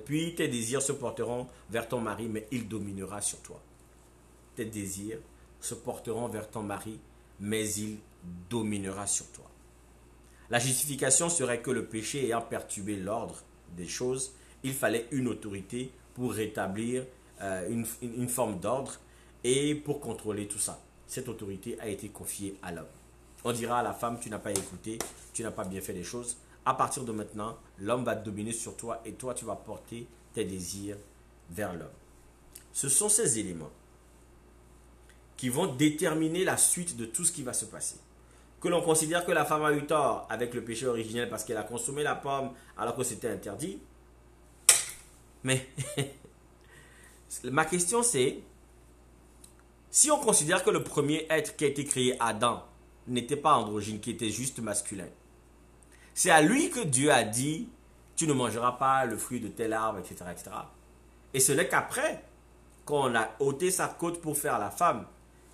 Puis tes désirs se porteront vers ton mari, mais il dominera sur toi. Tes désirs se porteront vers ton mari, mais il dominera sur toi. La justification serait que le péché ayant perturbé l'ordre des choses, il fallait une autorité pour rétablir une forme d'ordre et pour contrôler tout ça. Cette autorité a été confiée à l'homme. On dira à la femme, tu n'as pas écouté, tu n'as pas bien fait les choses. À partir de maintenant, l'homme va dominer sur toi et toi, tu vas porter tes désirs vers l'homme. Ce sont ces éléments qui vont déterminer la suite de tout ce qui va se passer. Que l'on considère que la femme a eu tort avec le péché originel parce qu'elle a consommé la pomme alors que c'était interdit. Mais ma question c'est, si on considère que le premier être qui a été créé, Adam, n'était pas androgyne, qui était juste masculin, c'est à lui que Dieu a dit, tu ne mangeras pas le fruit de tel arbre, etc., etc. Et ce n'est qu'après qu'on a ôté sa côte pour faire la femme.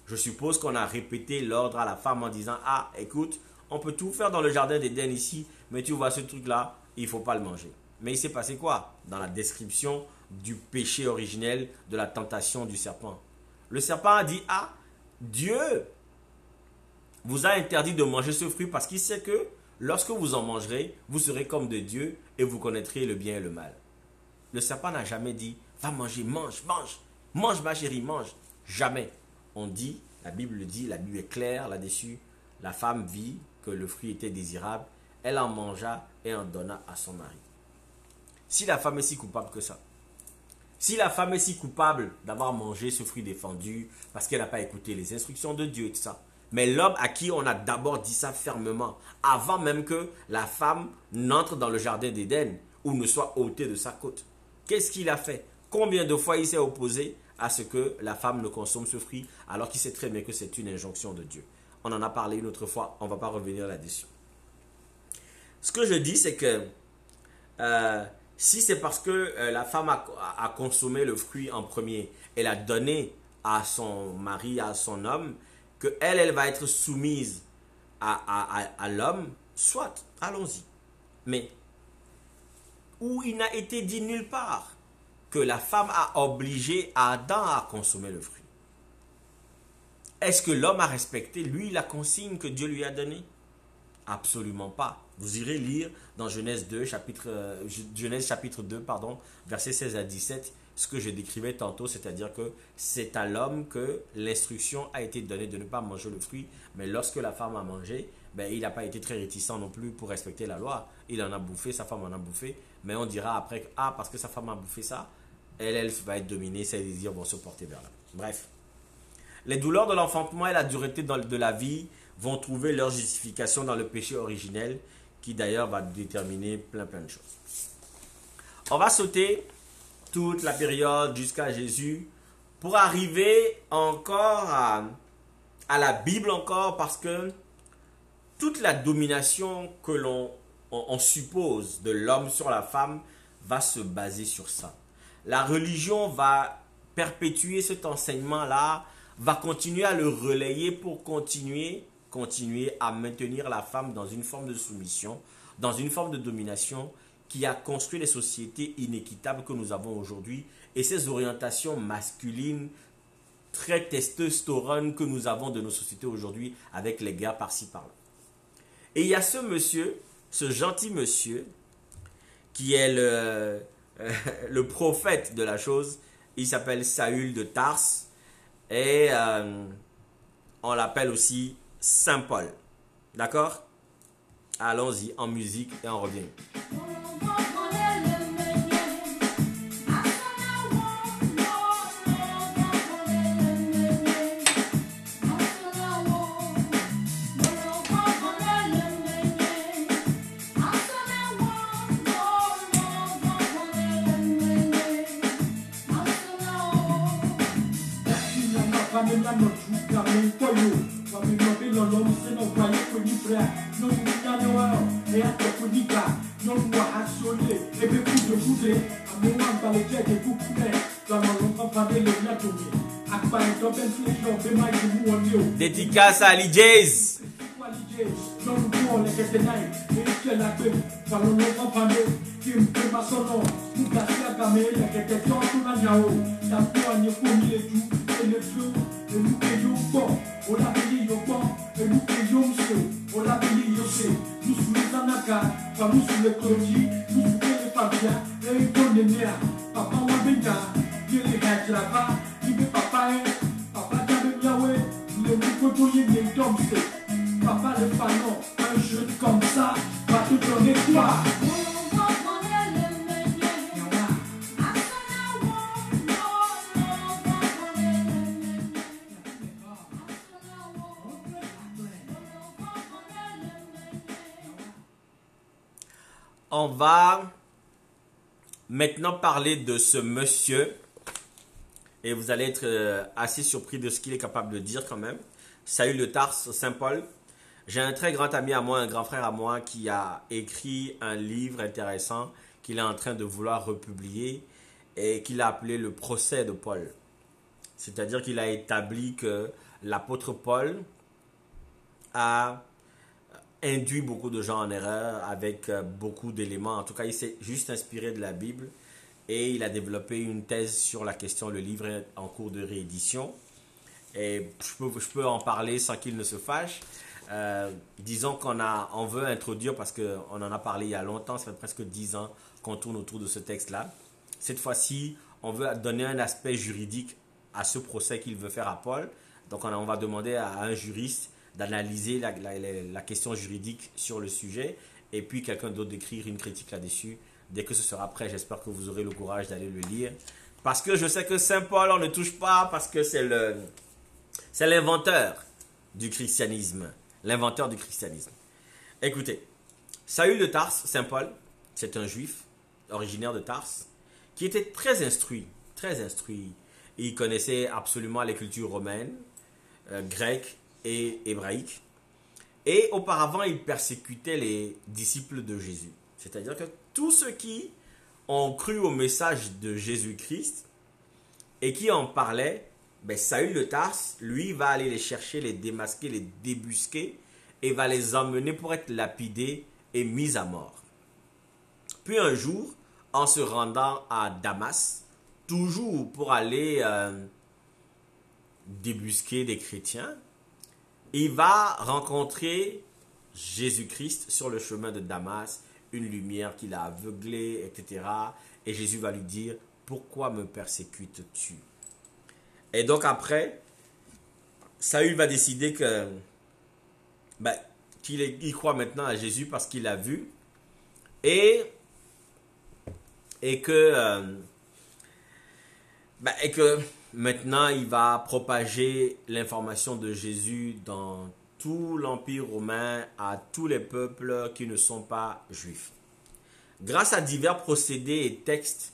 Je suppose qu'on a répété l'ordre à la femme en disant, ah, écoute, on peut tout faire dans le jardin d'Éden ici, mais tu vois ce truc-là, il ne faut pas le manger. Mais il s'est passé quoi dans la description du péché originel, de la tentation du serpent? Le serpent a dit, ah, Dieu vous a interdit de manger ce fruit parce qu'il sait que lorsque vous en mangerez, vous serez comme de Dieu et vous connaîtrez le bien et le mal. Le serpent n'a jamais dit, va manger, mange, mange, mange ma chérie, mange. Jamais. On dit, la Bible le dit, la Bible est claire là-dessus, la femme vit que le fruit était désirable, elle en mangea et en donna à son mari. Si la femme est si coupable que ça, si la femme est si coupable d'avoir mangé ce fruit défendu parce qu'elle n'a pas écouté les instructions de Dieu et tout ça, mais l'homme à qui on a d'abord dit ça fermement, avant même que la femme n'entre dans le jardin d'Éden ou ne soit ôtée de sa côte, qu'est-ce qu'il a fait? Combien de fois il s'est opposé à ce que la femme ne consomme ce fruit alors qu'il sait très bien que c'est une injonction de Dieu? On en a parlé une autre fois, on ne va pas revenir là-dessus. Ce que je dis, c'est que si c'est parce que la femme a consommé le fruit en premier, elle a donné à son mari, à son homme, qu'elle va être soumise à l'homme, soit, allons-y. Mais où il n'a été dit nulle part que la femme a obligé Adam à consommer le fruit. Est-ce que l'homme a respecté, lui, la consigne que Dieu lui a donnée? Absolument pas. Vous irez lire dans Genèse chapitre 2, versets 16 à 17, ce que je décrivais tantôt, c'est-à-dire que c'est à l'homme que l'instruction a été donnée de ne pas manger le fruit, mais lorsque la femme a mangé, ben, il n'a pas été très réticent non plus pour respecter la loi. Il en a bouffé, sa femme en a bouffé, mais on dira après que, ah, parce que sa femme a bouffé ça, elle va être dominée, ses désirs vont se porter vers là. Bref. Les douleurs de l'enfantement et la dureté de la vie vont trouver leur justification dans le péché originel, qui d'ailleurs va déterminer plein de choses. On va sauter toute la période jusqu'à Jésus pour arriver encore à la Bible encore, parce que toute la domination que l'on suppose de l'homme sur la femme va se baser sur ça. La religion va perpétuer cet enseignement-là, va continuer à le relayer pour continuer à maintenir la femme dans une forme de soumission, dans une forme de domination qui a construit les sociétés inéquitables que nous avons aujourd'hui et ces orientations masculines très testostérone que nous avons de nos sociétés aujourd'hui avec les guerres par-ci par-là. Et il y a ce monsieur, ce gentil monsieur, qui est le prophète de la chose. Il s'appelle Saül de Tarse et on l'appelle aussi Saint Paul. D'accord? Allons-y en musique et on revient. Dédicace à Ali Jays. Papa le fanon, un jeu comme ça, va tout donner quoi? On va maintenant parler de ce monsieur et vous allez être assez surpris de ce qu'il est capable de dire quand même. Saül de Tarse, Saint Paul. J'ai un très grand ami à moi, un grand frère à moi qui a écrit un livre intéressant qu'il est en train de vouloir republier et qu'il a appelé le procès de Paul. C'est-à-dire qu'il a établi que l'apôtre Paul a induit beaucoup de gens en erreur avec beaucoup d'éléments. En tout cas, il s'est juste inspiré de la Bible et il a développé une thèse sur la question. Le livre est en cours de réédition et je peux en parler sans qu'il ne se fâche. Disons qu'on veut introduire, parce qu'on en a parlé il y a longtemps, ça fait presque 10 ans qu'on tourne autour de ce texte-là. Cette fois-ci, on veut donner un aspect juridique à ce procès qu'il veut faire à Paul. Donc on va demander à un juriste d'analyser la question juridique sur le sujet et puis quelqu'un d'autre d'écrire une critique là-dessus. Dès que ce sera prêt, j'espère que vous aurez le courage d'aller le lire. Parce que je sais que Saint Paul, on ne touche pas parce que c'est l'inventeur du christianisme. L'inventeur du christianisme. Écoutez, Saül de Tarse, Saint Paul, c'est un juif originaire de Tarse qui était très instruit. Il connaissait absolument les cultures romaines, grecques et hébraïques. Et auparavant, il persécutait les disciples de Jésus. C'est-à-dire que tous ceux qui ont cru au message de Jésus-Christ et qui en parlaient, Saül de Tarse, lui, va aller les chercher, les démasquer, les débusquer et va les emmener pour être lapidés et mis à mort. Puis un jour, en se rendant à Damas, toujours pour aller débusquer des chrétiens, il va rencontrer Jésus-Christ sur le chemin de Damas, une lumière qui l'a aveuglé, etc. Et Jésus va lui dire, « Pourquoi me persécutes-tu » Et donc après, Saül va décider qu'il croit maintenant à Jésus parce qu'il l'a vu et que maintenant il va propager l'information de Jésus dans tout l'Empire romain à tous les peuples qui ne sont pas juifs. Grâce à divers procédés et textes,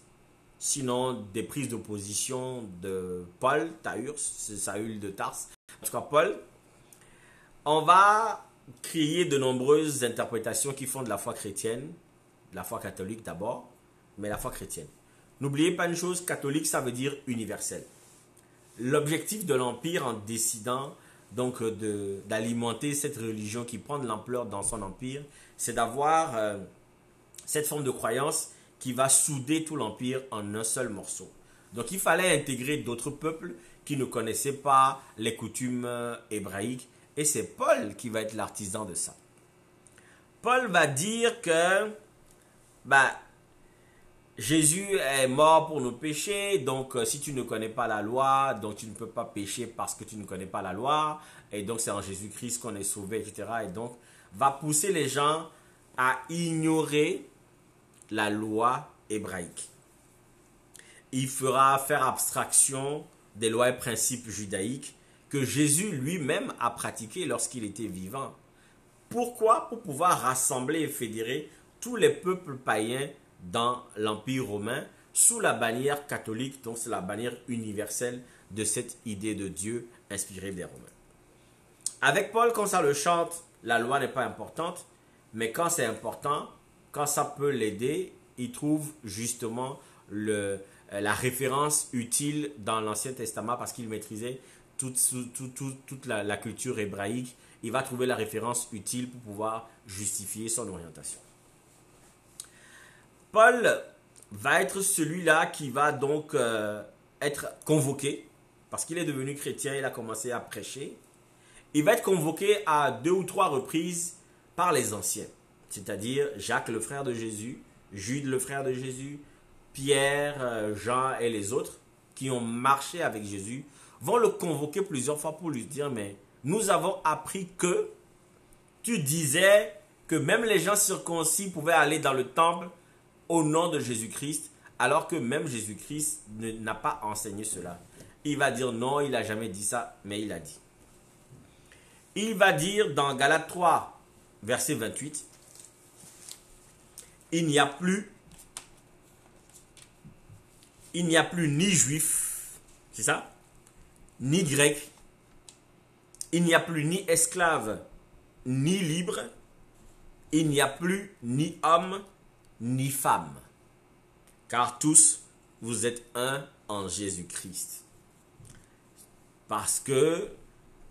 sinon des prises de position de Paul, Saül de Tarse, en tout cas Paul, on va créer de nombreuses interprétations qui font de la foi chrétienne, de la foi catholique d'abord, mais la foi chrétienne. N'oubliez pas une chose, catholique ça veut dire universel. L'objectif de l'Empire en décidant donc d'alimenter cette religion qui prend de l'ampleur dans son empire, c'est d'avoir cette forme de croyance qui va souder tout l'Empire en un seul morceau. Donc il fallait intégrer d'autres peuples qui ne connaissaient pas les coutumes hébraïques. Et c'est Paul qui va être l'artisan de ça. Paul va dire que Jésus est mort pour nos péchés. Donc si tu ne connais pas la loi, donc tu ne peux pas pécher parce que tu ne connais pas la loi. Et donc c'est en Jésus-Christ qu'on est sauvé, etc. Et donc va pousser les gens à ignorer la loi hébraïque. Il fera faire abstraction des lois et principes judaïques que Jésus lui-même a pratiqué lorsqu'il était vivant. Pourquoi? Pour pouvoir rassembler et fédérer tous les peuples païens dans l'Empire romain sous la bannière catholique, donc c'est la bannière universelle de cette idée de Dieu inspirée des Romains. Avec Paul, quand ça le chante, la loi n'est pas importante, mais quand c'est important, quand ça peut l'aider, il trouve justement la référence utile dans l'Ancien Testament parce qu'il maîtrisait toute la culture hébraïque. Il va trouver la référence utile pour pouvoir justifier son orientation. Paul va être celui-là qui va donc être convoqué, parce qu'il est devenu chrétien, il a commencé à prêcher. Il va être convoqué à 2 ou 3 reprises par les anciens, c'est-à-dire Jacques le frère de Jésus, Jude le frère de Jésus, Pierre, Jean et les autres qui ont marché avec Jésus, vont le convoquer plusieurs fois pour lui dire, mais nous avons appris que tu disais que même les gens circoncis pouvaient aller dans le temple au nom de Jésus-Christ, alors que même Jésus-Christ n'a pas enseigné cela. Il va dire non, il n'a jamais dit ça, mais il a dit. Il va dire dans Galates 3, verset 28, il n'y a plus ni juif, c'est ça, ni grec, il n'y a plus ni esclave, ni libre, il n'y a plus ni homme, ni femme, car tous vous êtes un en Jésus-Christ. Parce que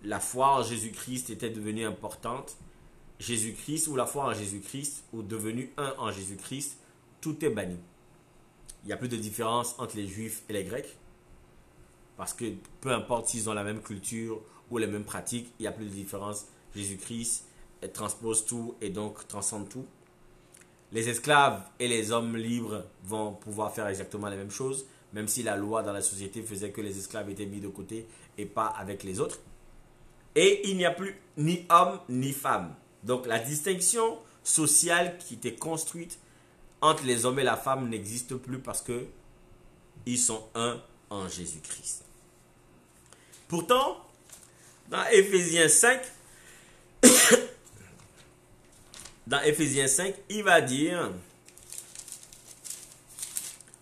la foi en Jésus-Christ était devenue importante, Jésus-Christ ou la foi en Jésus-Christ ou devenu un en Jésus-Christ, tout est banni. Il n'y a plus de différence entre les juifs et les grecs, parce que peu importe s'ils ont la même culture ou les mêmes pratiques, il n'y a plus de différence. Jésus-Christ transpose tout et donc transcende tout. Les esclaves et les hommes libres vont pouvoir faire exactement la même chose, même si la loi dans la société faisait que les esclaves étaient mis de côté et pas avec les autres. Et il n'y a plus ni homme ni femme. Donc la distinction sociale qui était construite entre les hommes et la femme n'existe plus parce que ils sont un en Jésus-Christ. Pourtant, dans Éphésiens 5, il va dire,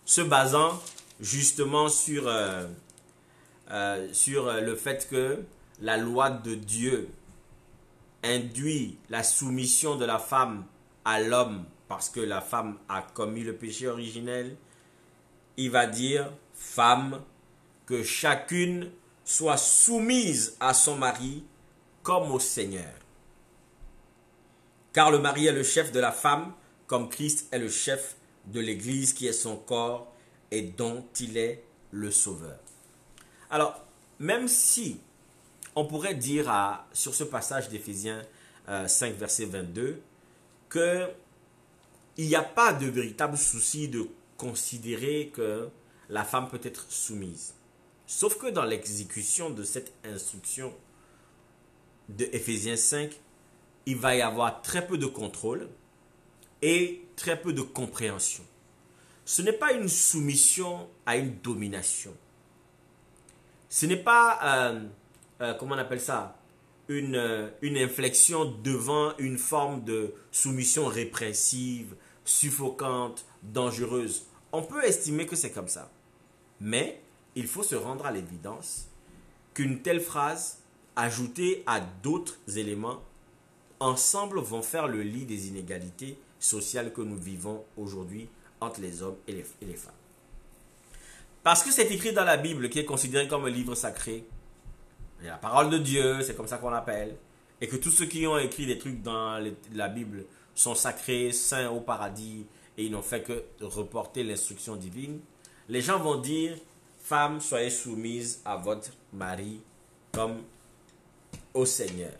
se basant justement sur le fait que la loi de Dieu induit la soumission de la femme à l'homme parce que la femme a commis le péché originel, il va dire, femme, que chacune soit soumise à son mari comme au Seigneur. Car le mari est le chef de la femme, comme Christ est le chef de l'Église qui est son corps et dont il est le sauveur. Alors, même si on pourrait dire sur ce passage d'Éphésiens 5, verset 22, qu'il n'y a pas de véritable souci de considérer que la femme peut être soumise. Sauf que dans l'exécution de cette instruction de Éphésiens 5, il va y avoir très peu de contrôle et très peu de compréhension. Ce n'est pas une soumission à une domination. Ce n'est pas, comment on appelle ça, une inflexion devant une forme de soumission répressive, suffocante, dangereuse. On peut estimer que c'est comme ça. Mais il faut se rendre à l'évidence qu'une telle phrase, ajoutée à d'autres éléments, ensemble vont faire le lit des inégalités sociales que nous vivons aujourd'hui entre les hommes et les femmes. Parce que c'est écrit dans la Bible, qui est considérée comme un livre sacré, et la parole de Dieu, c'est comme ça qu'on l'appelle, et que tous ceux qui ont écrit des trucs dans la Bible sont sacrés, saints au paradis, et ils n'ont fait que reporter l'instruction divine, les gens vont dire, femmes, soyez soumises à votre mari comme au Seigneur.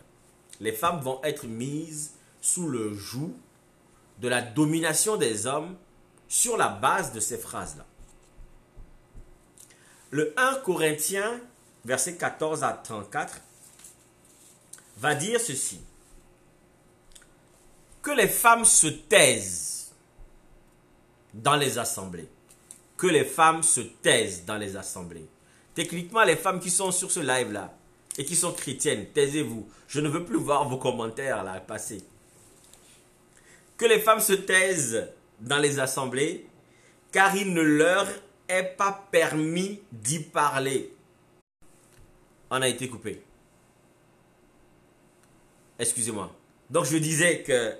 Les femmes vont être mises sous le joug de la domination des hommes sur la base de ces phrases-là. Le 1 Corinthiens, versets 14 à 34, va dire ceci. Que les femmes se taisent dans les assemblées. Que les femmes se taisent dans les assemblées. Techniquement, les femmes qui sont sur ce live-là et qui sont chrétiennes, taisez-vous. Je ne veux plus voir vos commentaires là passer. Que les femmes se taisent dans les assemblées, car il ne leur est pas permis d'y parler. On a été coupé. Excusez-moi. Donc je disais que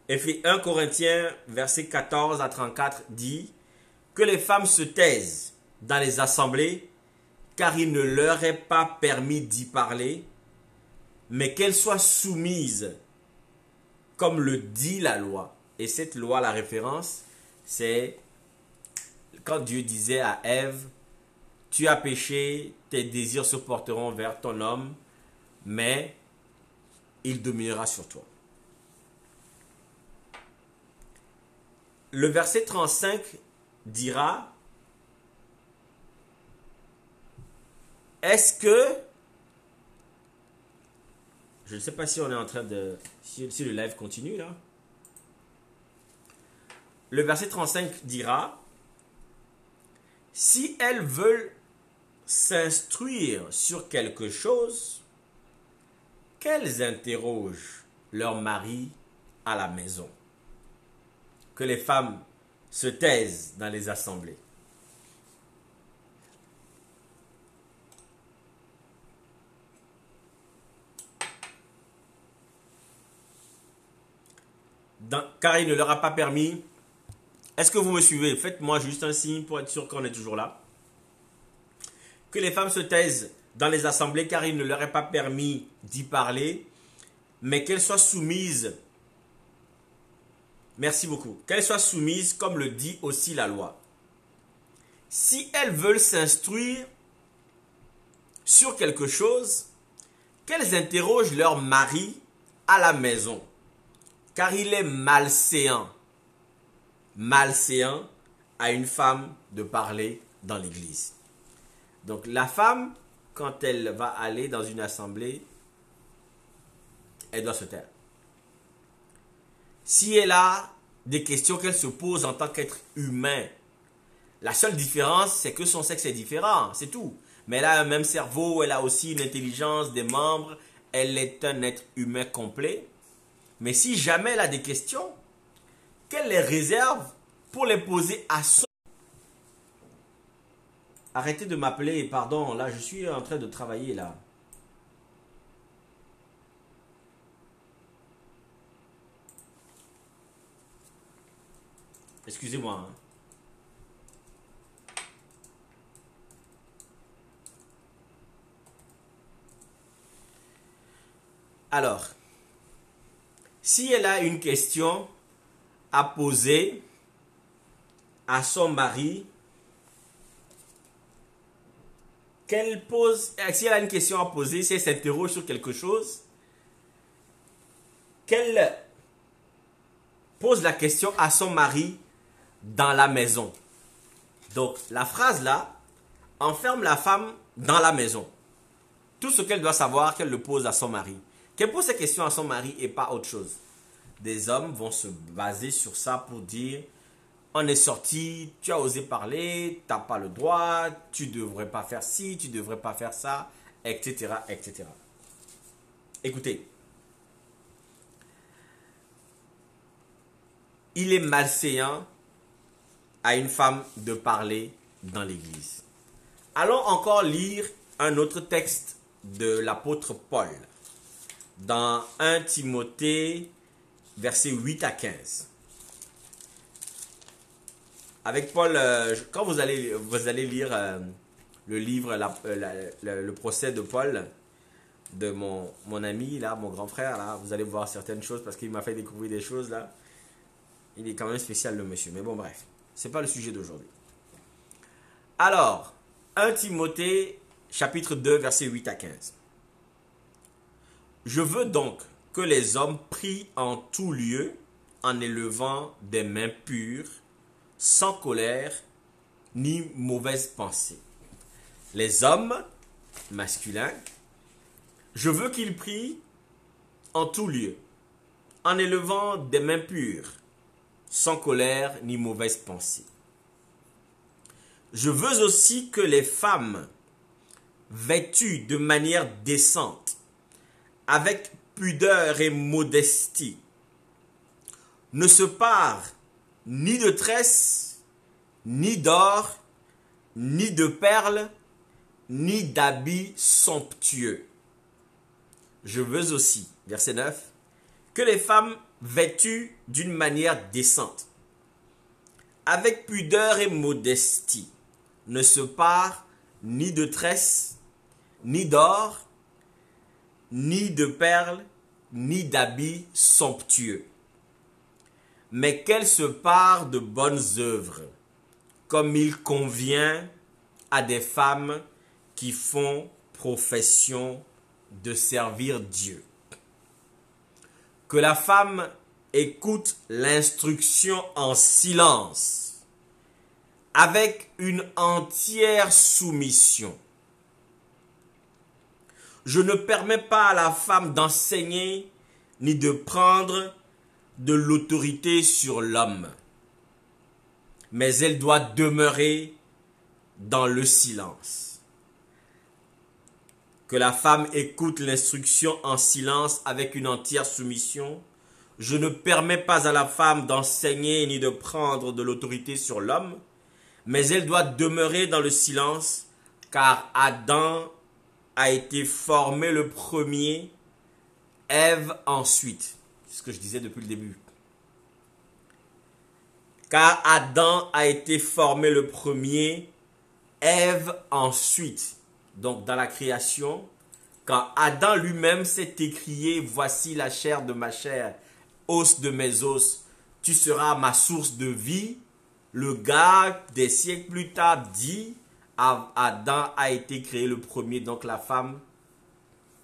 1 Corinthiens, verset 14 à 34 dit que les femmes se taisent dans les assemblées, car il ne leur est pas permis d'y parler, mais qu'elles soient soumises, comme le dit la loi. Et cette loi, la référence, c'est quand Dieu disait à Ève, tu as péché, tes désirs se porteront vers ton homme, mais il dominera sur toi. Le verset 35 dira, est-ce que, je ne sais pas si on est en train de, si le live continue là. Le verset 35 dira, si elles veulent s'instruire sur quelque chose, qu'elles interrogent leur mari à la maison. Que les femmes se taisent dans les assemblées. Car il ne leur a pas permis. Est-ce que vous me suivez? Faites-moi juste un signe pour être sûr qu'on est toujours là. Que les femmes se taisent dans les assemblées car il ne leur est pas permis d'y parler, mais qu'elles soient soumises. Merci beaucoup. Qu'elles soient soumises comme le dit aussi la loi. Si elles veulent s'instruire sur quelque chose, qu'elles interrogent leur mari à la maison, car il est malséant à une femme de parler dans l'église. Donc la femme, quand elle va aller dans une assemblée, elle doit se taire. Si elle a des questions qu'elle se pose en tant qu'être humain, la seule différence, c'est que son sexe est différent, c'est tout. Mais elle a un même cerveau, elle a aussi une intelligence, des membres, elle est un être humain complet. Mais si jamais elle a des questions, qu'elle les réserve pour les poser à son... Arrêtez de m'appeler, pardon, là je suis en train de travailler là. Excusez-moi. Alors, si elle a une question à poser à son mari, qu'elle pose, si elle a une question à poser, si elle s'interroge sur quelque chose, qu'elle pose la question à son mari dans la maison. Donc, la phrase là enferme la femme dans la maison. Tout ce qu'elle doit savoir, qu'elle le pose à son mari. Qu'elle pose ces questions à son mari et pas autre chose. Des hommes vont se baser sur ça pour dire on est sorti, tu as osé parler, tu n'as pas le droit, tu ne devrais pas faire ci, tu ne devrais pas faire ça, etc., etc. Écoutez, il est malséant à une femme de parler dans l'église. Allons encore lire un autre texte de l'apôtre Paul dans 1 Timothée, versets 8 à 15. Avec Paul, quand vous allez lire le livre, le procès de Paul, de mon ami, là, mon grand frère, là, vous allez voir certaines choses parce qu'il m'a fait découvrir des choses, là. Il est quand même spécial, le monsieur. Mais bon, bref, ce n'est pas le sujet d'aujourd'hui. Alors, 1 Timothée, chapitre 2, versets 8 à 15. Je veux donc que les hommes prient en tout lieu, en élevant des mains pures, sans colère, ni mauvaise pensée. Les hommes masculins, je veux qu'ils prient en tout lieu, en élevant des mains pures, sans colère, ni mauvaise pensée. Je veux aussi que les femmes, vêtues de manière décente, avec pudeur et modestie, ne se parent ni de tresses, ni d'or, ni de perles, ni d'habits somptueux. Je veux aussi, verset 9, que les femmes vêtues d'une manière décente, avec pudeur et modestie, ne se parent ni de tresses, ni d'or, ni de perles, ni d'habits somptueux, mais qu'elles se parent de bonnes œuvres, comme il convient à des femmes qui font profession de servir Dieu. Que la femme écoute l'instruction en silence, avec une entière soumission. Je ne permets pas à la femme d'enseigner ni de prendre de l'autorité sur l'homme, mais elle doit demeurer dans le silence. Que la femme écoute l'instruction en silence avec une entière soumission. Je ne permets pas à la femme d'enseigner ni de prendre de l'autorité sur l'homme, mais elle doit demeurer dans le silence, car Adam a été formé le premier, Ève ensuite. C'est ce que je disais depuis le début. Car Adam a été formé le premier, Ève ensuite. Donc dans la création, quand Adam lui-même s'est écrié, voici la chair de ma chair, os de mes os, tu seras ma source de vie. Le gars des siècles plus tard dit, Adam a été créé le premier, donc la femme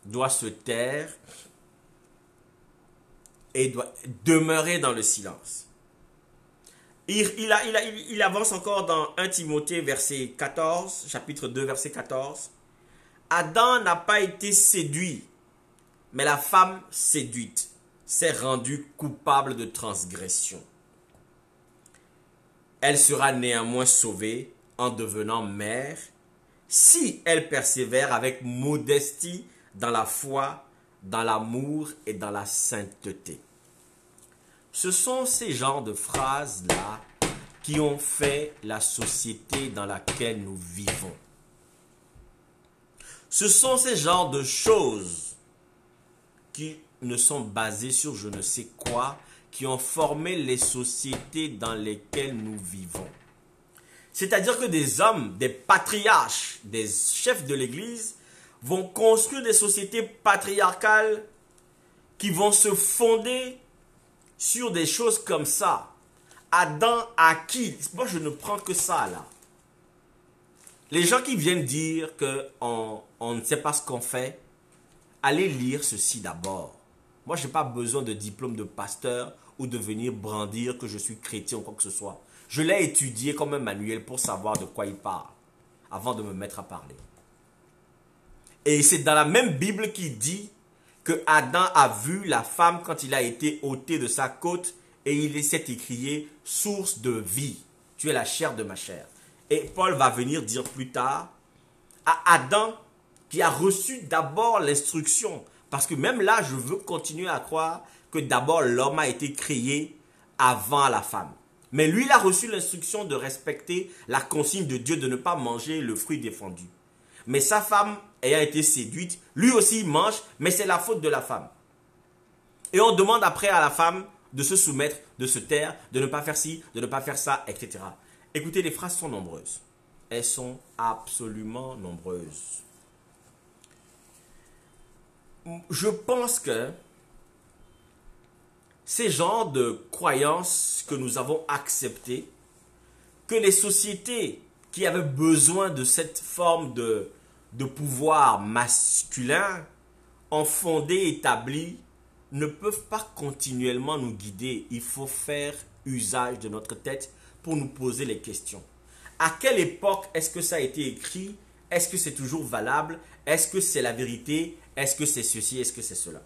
doit se taire et doit demeurer dans le silence. Il avance encore dans 1 Timothée verset 14, chapitre 2 verset 14. Adam n'a pas été séduit, mais la femme séduite s'est rendue coupable de transgression. Elle sera néanmoins sauvée en devenant mère si elle persévère avec modestie dans la foi, dans l'amour et dans la sainteté. Ce sont ces genres de phrases-là qui ont fait la société dans laquelle nous vivons. Ce sont ces genres de choses qui ne sont basées sur je ne sais quoi, qui ont formé les sociétés dans lesquelles nous vivons. C'est-à-dire que des hommes, des patriarches, des chefs de l'Église vont construire des sociétés patriarcales qui vont se fonder sur des choses comme ça. Adam a qui? Moi, je ne prends que ça là. Les gens qui viennent dire qu'on ne sait pas ce qu'on fait, allez lire ceci d'abord. Moi, je n'ai pas besoin de diplôme de pasteur ou de venir brandir que je suis chrétien ou quoi que ce soit. Je l'ai étudié comme un manuel pour savoir de quoi il parle avant de me mettre à parler. Et c'est dans la même Bible qui dit que Adam a vu la femme quand il a été ôté de sa côte et il s'est écrié « source de vie, tu es la chair de ma chair ». Et Paul va venir dire plus tard à Adam qui a reçu d'abord l'instruction. Parce que même là, je veux continuer à croire que d'abord l'homme a été créé avant la femme. Mais lui, il a reçu l'instruction de respecter la consigne de Dieu de ne pas manger le fruit défendu. Mais sa femme ayant été séduite, lui aussi il mange, mais c'est la faute de la femme. Et on demande après à la femme de se soumettre, de se taire, de ne pas faire ci, de ne pas faire ça, etc. Écoutez, les phrases sont nombreuses. Elles sont absolument nombreuses. Je pense que ces genres de croyances que nous avons acceptées, que les sociétés qui avaient besoin de cette forme de pouvoir masculin ont fondé, établi, ne peuvent pas continuellement nous guider. Il faut faire usage de notre tête pour nous poser les questions. À quelle époque est-ce que ça a été écrit? Est-ce que c'est toujours valable? Est-ce que c'est la vérité? Est-ce que c'est ceci? Est-ce que c'est cela?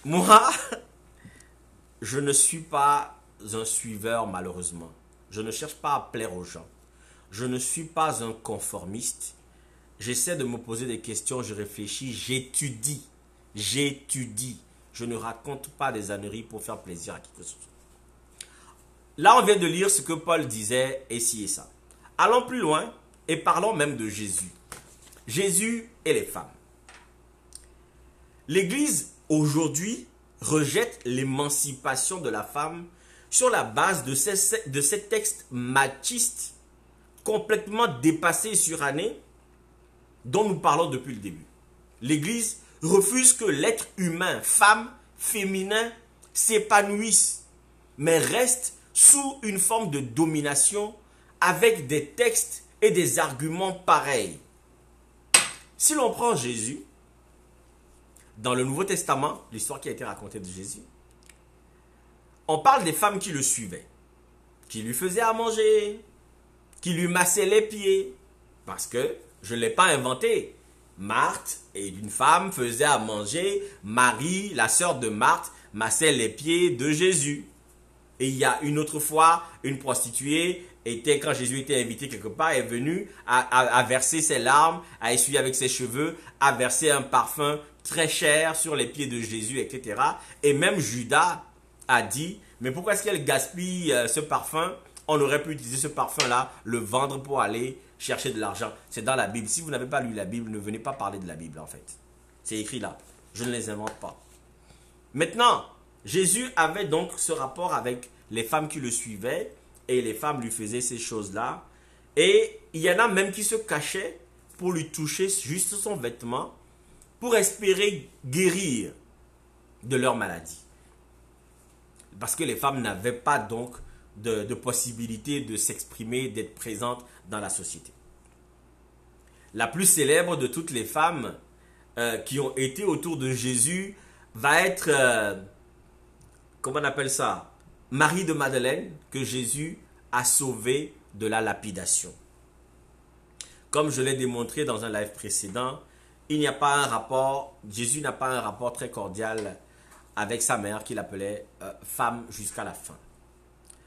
Moi, je ne suis pas un suiveur malheureusement. Je ne cherche pas à plaire aux gens. Je ne suis pas un conformiste. J'essaie de me poser des questions, je réfléchis, j'étudie. Je ne raconte pas des âneries pour faire plaisir à qui que ce soit. Là, on vient de lire ce que Paul disait, et ci et ça. Allons plus loin et parlons même de Jésus. Jésus et les femmes. L'Église, aujourd'hui, rejette l'émancipation de la femme sur la base de ces textes machistes complètement dépassés et surannés dont nous parlons depuis le début. L'Église refuse que l'être humain, femme, féminin, s'épanouisse, mais reste sous une forme de domination avec des textes et des arguments pareils. Si l'on prend Jésus, dans le Nouveau Testament, l'histoire qui a été racontée de Jésus, on parle des femmes qui le suivaient, qui lui faisaient à manger, qui lui massaient les pieds, parce que je ne l'ai pas inventé. Marthe et une femme faisait à manger, Marie, la sœur de Marthe, massait les pieds de Jésus. Et il y a une autre fois, une prostituée était, quand Jésus était invité quelque part, est venue à verser ses larmes, à essuyer avec ses cheveux, à verser un parfum très cher sur les pieds de Jésus, etc. Et même Judas a dit, mais pourquoi est-ce qu'elle gaspille ce parfum? On aurait pu utiliser ce parfum-là, le vendre pour aller chercher de l'argent. C'est dans la Bible. Si vous n'avez pas lu la Bible, ne venez pas parler de la Bible en fait. C'est écrit là. Je ne les invente pas. Maintenant, Jésus avait donc ce rapport avec les femmes qui le suivaient et les femmes lui faisaient ces choses-là. Et il y en a même qui se cachaient pour lui toucher juste son vêtement pour espérer guérir de leur maladie. Parce que les femmes n'avaient pas donc de possibilité de s'exprimer, d'être présentes dans la société. La plus célèbre de toutes les femmes qui ont été autour de Jésus va être, comment on appelle ça? Marie de Madeleine, que Jésus a sauvée de la lapidation. Comme je l'ai démontré dans un live précédent, il n'y a pas un rapport, Jésus n'a pas un rapport très cordial avec sa mère qu'il appelait femme jusqu'à la fin.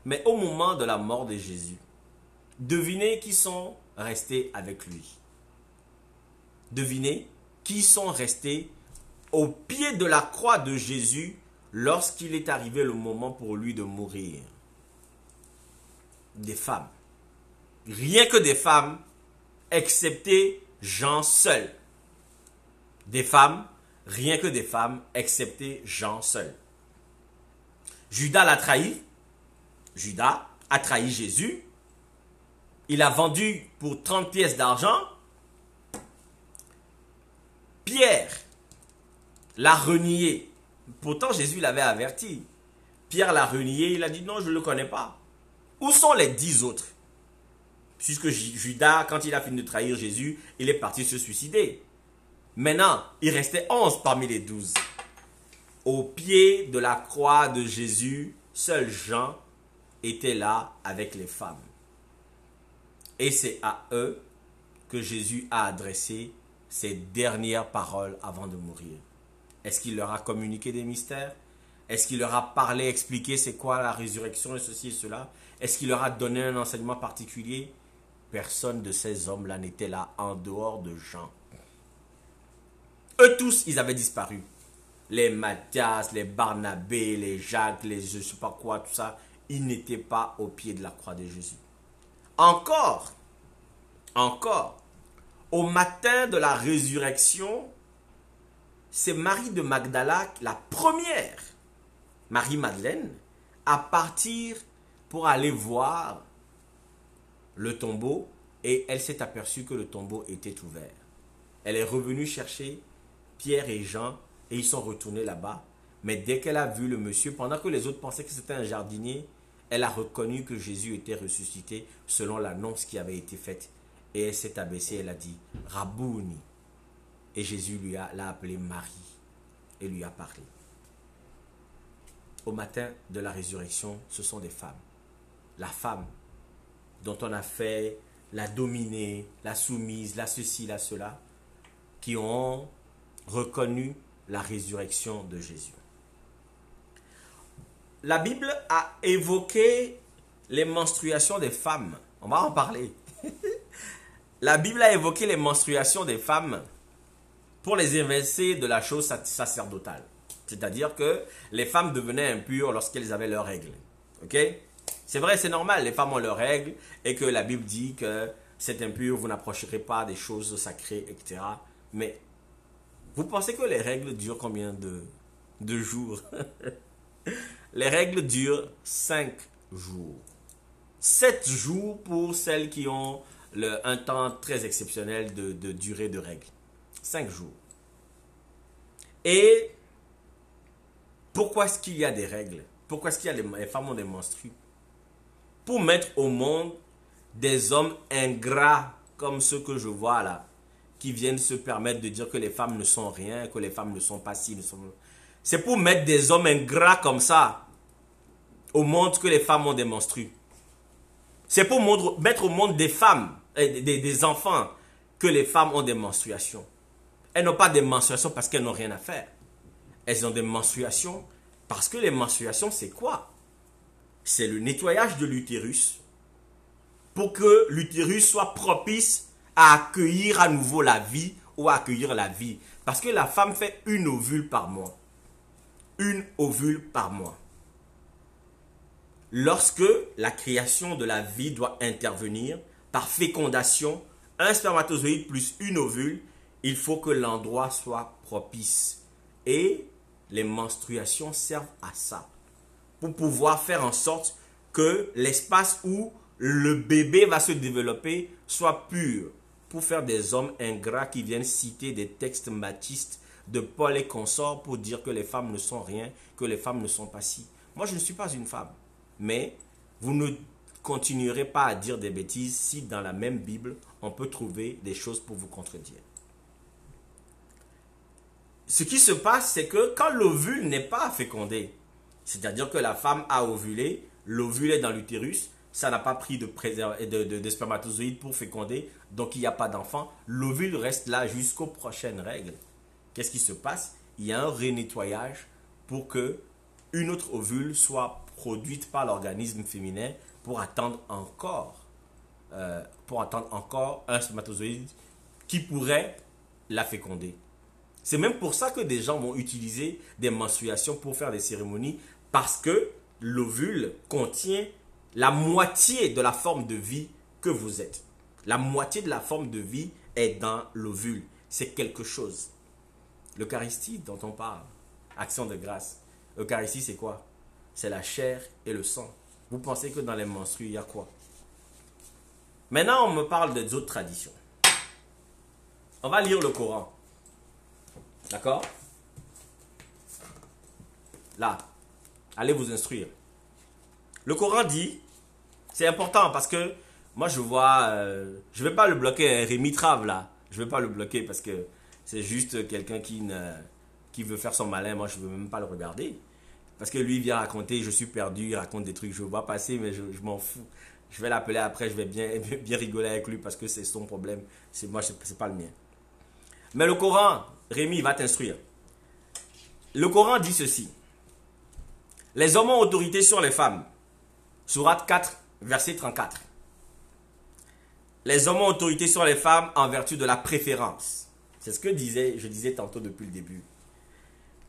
Mais au moment de la mort de Jésus, devinez qui sont restés avec lui. Devinez qui sont restés au pied de la croix de Jésus lorsqu'il est arrivé le moment pour lui de mourir. Des femmes. Rien que des femmes, excepté Jean seul. Des femmes, rien que des femmes, excepté Jean seul. Judas l'a trahi. Judas a trahi Jésus. Il a vendu pour 30 pièces d'argent. Pierre l'a renié. Pourtant, Jésus l'avait averti. Pierre l'a renié. Il a dit non, je ne le connais pas. Où sont les 10 autres? Puisque Judas, quand il a fini de trahir Jésus, il est parti se suicider. Maintenant, il restait 11 parmi les 12. Au pied de la croix de Jésus, seul Jean était là avec les femmes. Et c'est à eux que Jésus a adressé ses dernières paroles avant de mourir. Est-ce qu'il leur a communiqué des mystères? Est-ce qu'il leur a parlé, expliqué c'est quoi la résurrection et ceci et cela? Est-ce qu'il leur a donné un enseignement particulier? Personne de ces hommes-là n'était là en dehors de Jean. Eux tous, ils avaient disparu. Les Matthias, les Barnabé, les Jacques, les je ne sais pas quoi, tout ça, ils n'étaient pas au pied de la croix de Jésus. Encore, au matin de la résurrection, c'est Marie de Magdala, la première, Marie-Madeleine, à partir pour aller voir le tombeau et elle s'est aperçue que le tombeau était ouvert. Elle est revenue chercher Pierre et Jean et ils sont retournés là-bas. Mais dès qu'elle a vu le monsieur, pendant que les autres pensaient que c'était un jardinier, elle a reconnu que Jésus était ressuscité selon l'annonce qui avait été faite. Et elle s'est abaissée, elle a dit « Rabouni ». Et Jésus l'a appelée Marie et lui a parlé. Au matin de la résurrection, ce sont des femmes. La femme dont on a fait la dominée, la soumise, la ceci, la cela, qui ont reconnu la résurrection de Jésus. La Bible a évoqué les menstruations des femmes. On va en parler. La Bible a évoqué les menstruations des femmes pour les évincer de la chose sacerdotale. C'est-à-dire que les femmes devenaient impures lorsqu'elles avaient leurs règles. Ok? C'est vrai, c'est normal, les femmes ont leurs règles et que la Bible dit que c'est impur, vous n'approcherez pas des choses sacrées, etc. Mais vous pensez que les règles durent combien de jours? Les règles durent 5 jours. 7 jours pour celles qui ont un temps très exceptionnel de durée de règles. 5 jours. Et pourquoi est-ce qu'il y a des règles? Pourquoi est-ce qu'il y a les femmes ont des menstrues? Pour mettre au monde des hommes ingrats comme ceux que je vois là, qui viennent se permettre de dire que les femmes ne sont rien, que les femmes ne sont pas ci, ne sont... C'est pour mettre des hommes ingrats comme ça au monde que les femmes ont des menstrues. C'est pour mettre au monde des femmes, des enfants, que les femmes ont des menstruations. Elles n'ont pas des menstruations parce qu'elles n'ont rien à faire. Elles ont des menstruations parce que les menstruations, c'est quoi? C'est le nettoyage de l'utérus pour que l'utérus soit propice à accueillir à nouveau la vie ou à accueillir la vie. Parce que la femme fait une ovule par mois. Une ovule par mois. Lorsque la création de la vie doit intervenir par fécondation, un spermatozoïde plus une ovule, il faut que l'endroit soit propice. Et les menstruations servent à ça. Pour pouvoir faire en sorte que l'espace où le bébé va se développer soit pur. Pour faire des hommes ingrats qui viennent citer des textes machistes de Paul et consorts pour dire que les femmes ne sont rien, que les femmes ne sont pas ci. Moi, je ne suis pas une femme. Mais vous ne continuerez pas à dire des bêtises si dans la même Bible, on peut trouver des choses pour vous contredire. Ce qui se passe, c'est que quand l'ovule n'est pas fécondé, c'est-à-dire que la femme a ovulé, l'ovule est dans l'utérus, ça n'a pas pris de spermatozoïdes pour féconder, donc il n'y a pas d'enfant, l'ovule reste là jusqu'aux prochaines règles. Qu'est-ce qui se passe? Il y a un renettoyage pour que une autre ovule soit produite par l'organisme féminin pour attendre encore un spermatozoïde qui pourrait la féconder. C'est même pour ça que des gens vont utiliser des menstruations pour faire des cérémonies, parce que l'ovule contient la moitié de la forme de vie que vous êtes. La moitié de la forme de vie est dans l'ovule. C'est quelque chose. L'Eucharistie dont on parle, action de grâce. L'Eucharistie, c'est quoi? C'est la chair et le sang. Vous pensez que dans les menstrues, il y a quoi? Maintenant, on me parle des autres traditions. On va lire le Coran. D'accord? Là, allez vous instruire. Le Coran dit, c'est important parce que moi je vois, je ne vais pas le bloquer, Rémi Trave là. Je ne vais pas le bloquer parce que c'est juste quelqu'un qui veut faire son malin. Moi je ne veux même pas le regarder. Parce que lui il vient raconter, je suis perdu, il raconte des trucs, je vois passer mais je m'en fous. Je vais l'appeler après, je vais bien rigoler avec lui parce que c'est son problème. Moi, c'est pas le mien. Mais le Coran, Rémi va t'instruire. Le Coran dit ceci. Les hommes ont autorité sur les femmes. Sourate 4, verset 34. Les hommes ont autorité sur les femmes en vertu de la préférence. C'est ce que je disais tantôt depuis le début.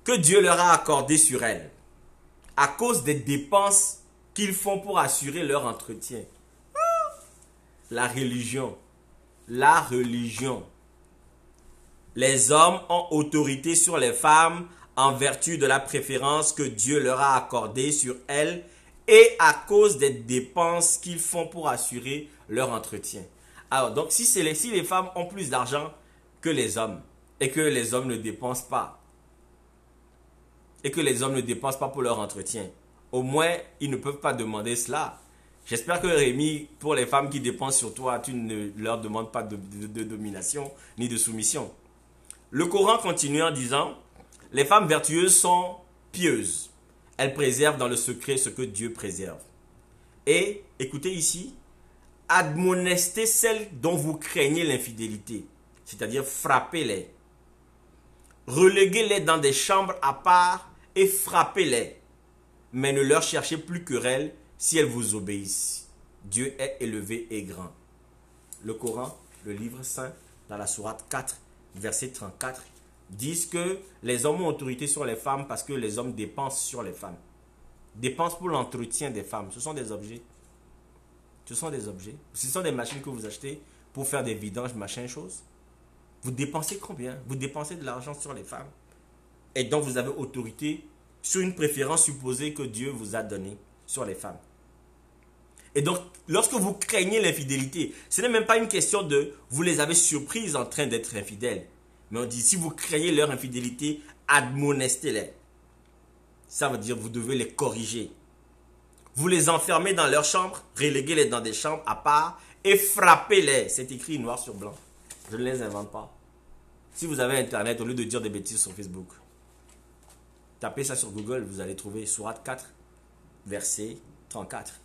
Que Dieu leur a accordé sur elles. À cause des dépenses qu'ils font pour assurer leur entretien. La religion. La religion. Les hommes ont autorité sur les femmes en vertu de la préférence que Dieu leur a accordée sur elles et à cause des dépenses qu'ils font pour assurer leur entretien. Alors, donc, si les femmes ont plus d'argent que les hommes et que les hommes ne dépensent pas, pour leur entretien, au moins, ils ne peuvent pas demander cela. J'espère que Rémi, pour les femmes qui dépensent sur toi, tu ne leur demandes pas de domination ni de soumission. Le Coran continue en disant, les femmes vertueuses sont pieuses. Elles préservent dans le secret ce que Dieu préserve. Et, écoutez ici, admonestez celles dont vous craignez l'infidélité, c'est-à-dire frappez-les. Reléguez-les dans des chambres à part et frappez-les. Mais ne leur cherchez plus querelle si elles vous obéissent. Dieu est élevé et grand. Le Coran, le livre saint, dans la sourate 4, verset 34, disent que les hommes ont autorité sur les femmes parce que les hommes dépensent sur les femmes. dépensent pour l'entretien des femmes. Ce sont des objets. Ce sont des objets. Ce sont des machines que vous achetez pour faire des vidanges, machin, chose. Vous dépensez combien? Vous dépensez de l'argent sur les femmes. Et donc vous avez autorité sur une préférence supposée que Dieu vous a donnée sur les femmes. Et donc, lorsque vous craignez l'infidélité, ce n'est même pas une question de vous les avez surprises en train d'être infidèles. Mais on dit, si vous craignez leur infidélité, admonestez-les. Ça veut dire vous devez les corriger. Vous les enfermez dans leur chambre, reléguez-les dans des chambres à part et frappez-les. C'est écrit noir sur blanc. Je ne les invente pas. Si vous avez Internet, au lieu de dire des bêtises sur Facebook, tapez ça sur Google, vous allez trouver Sourate 4, verset 34.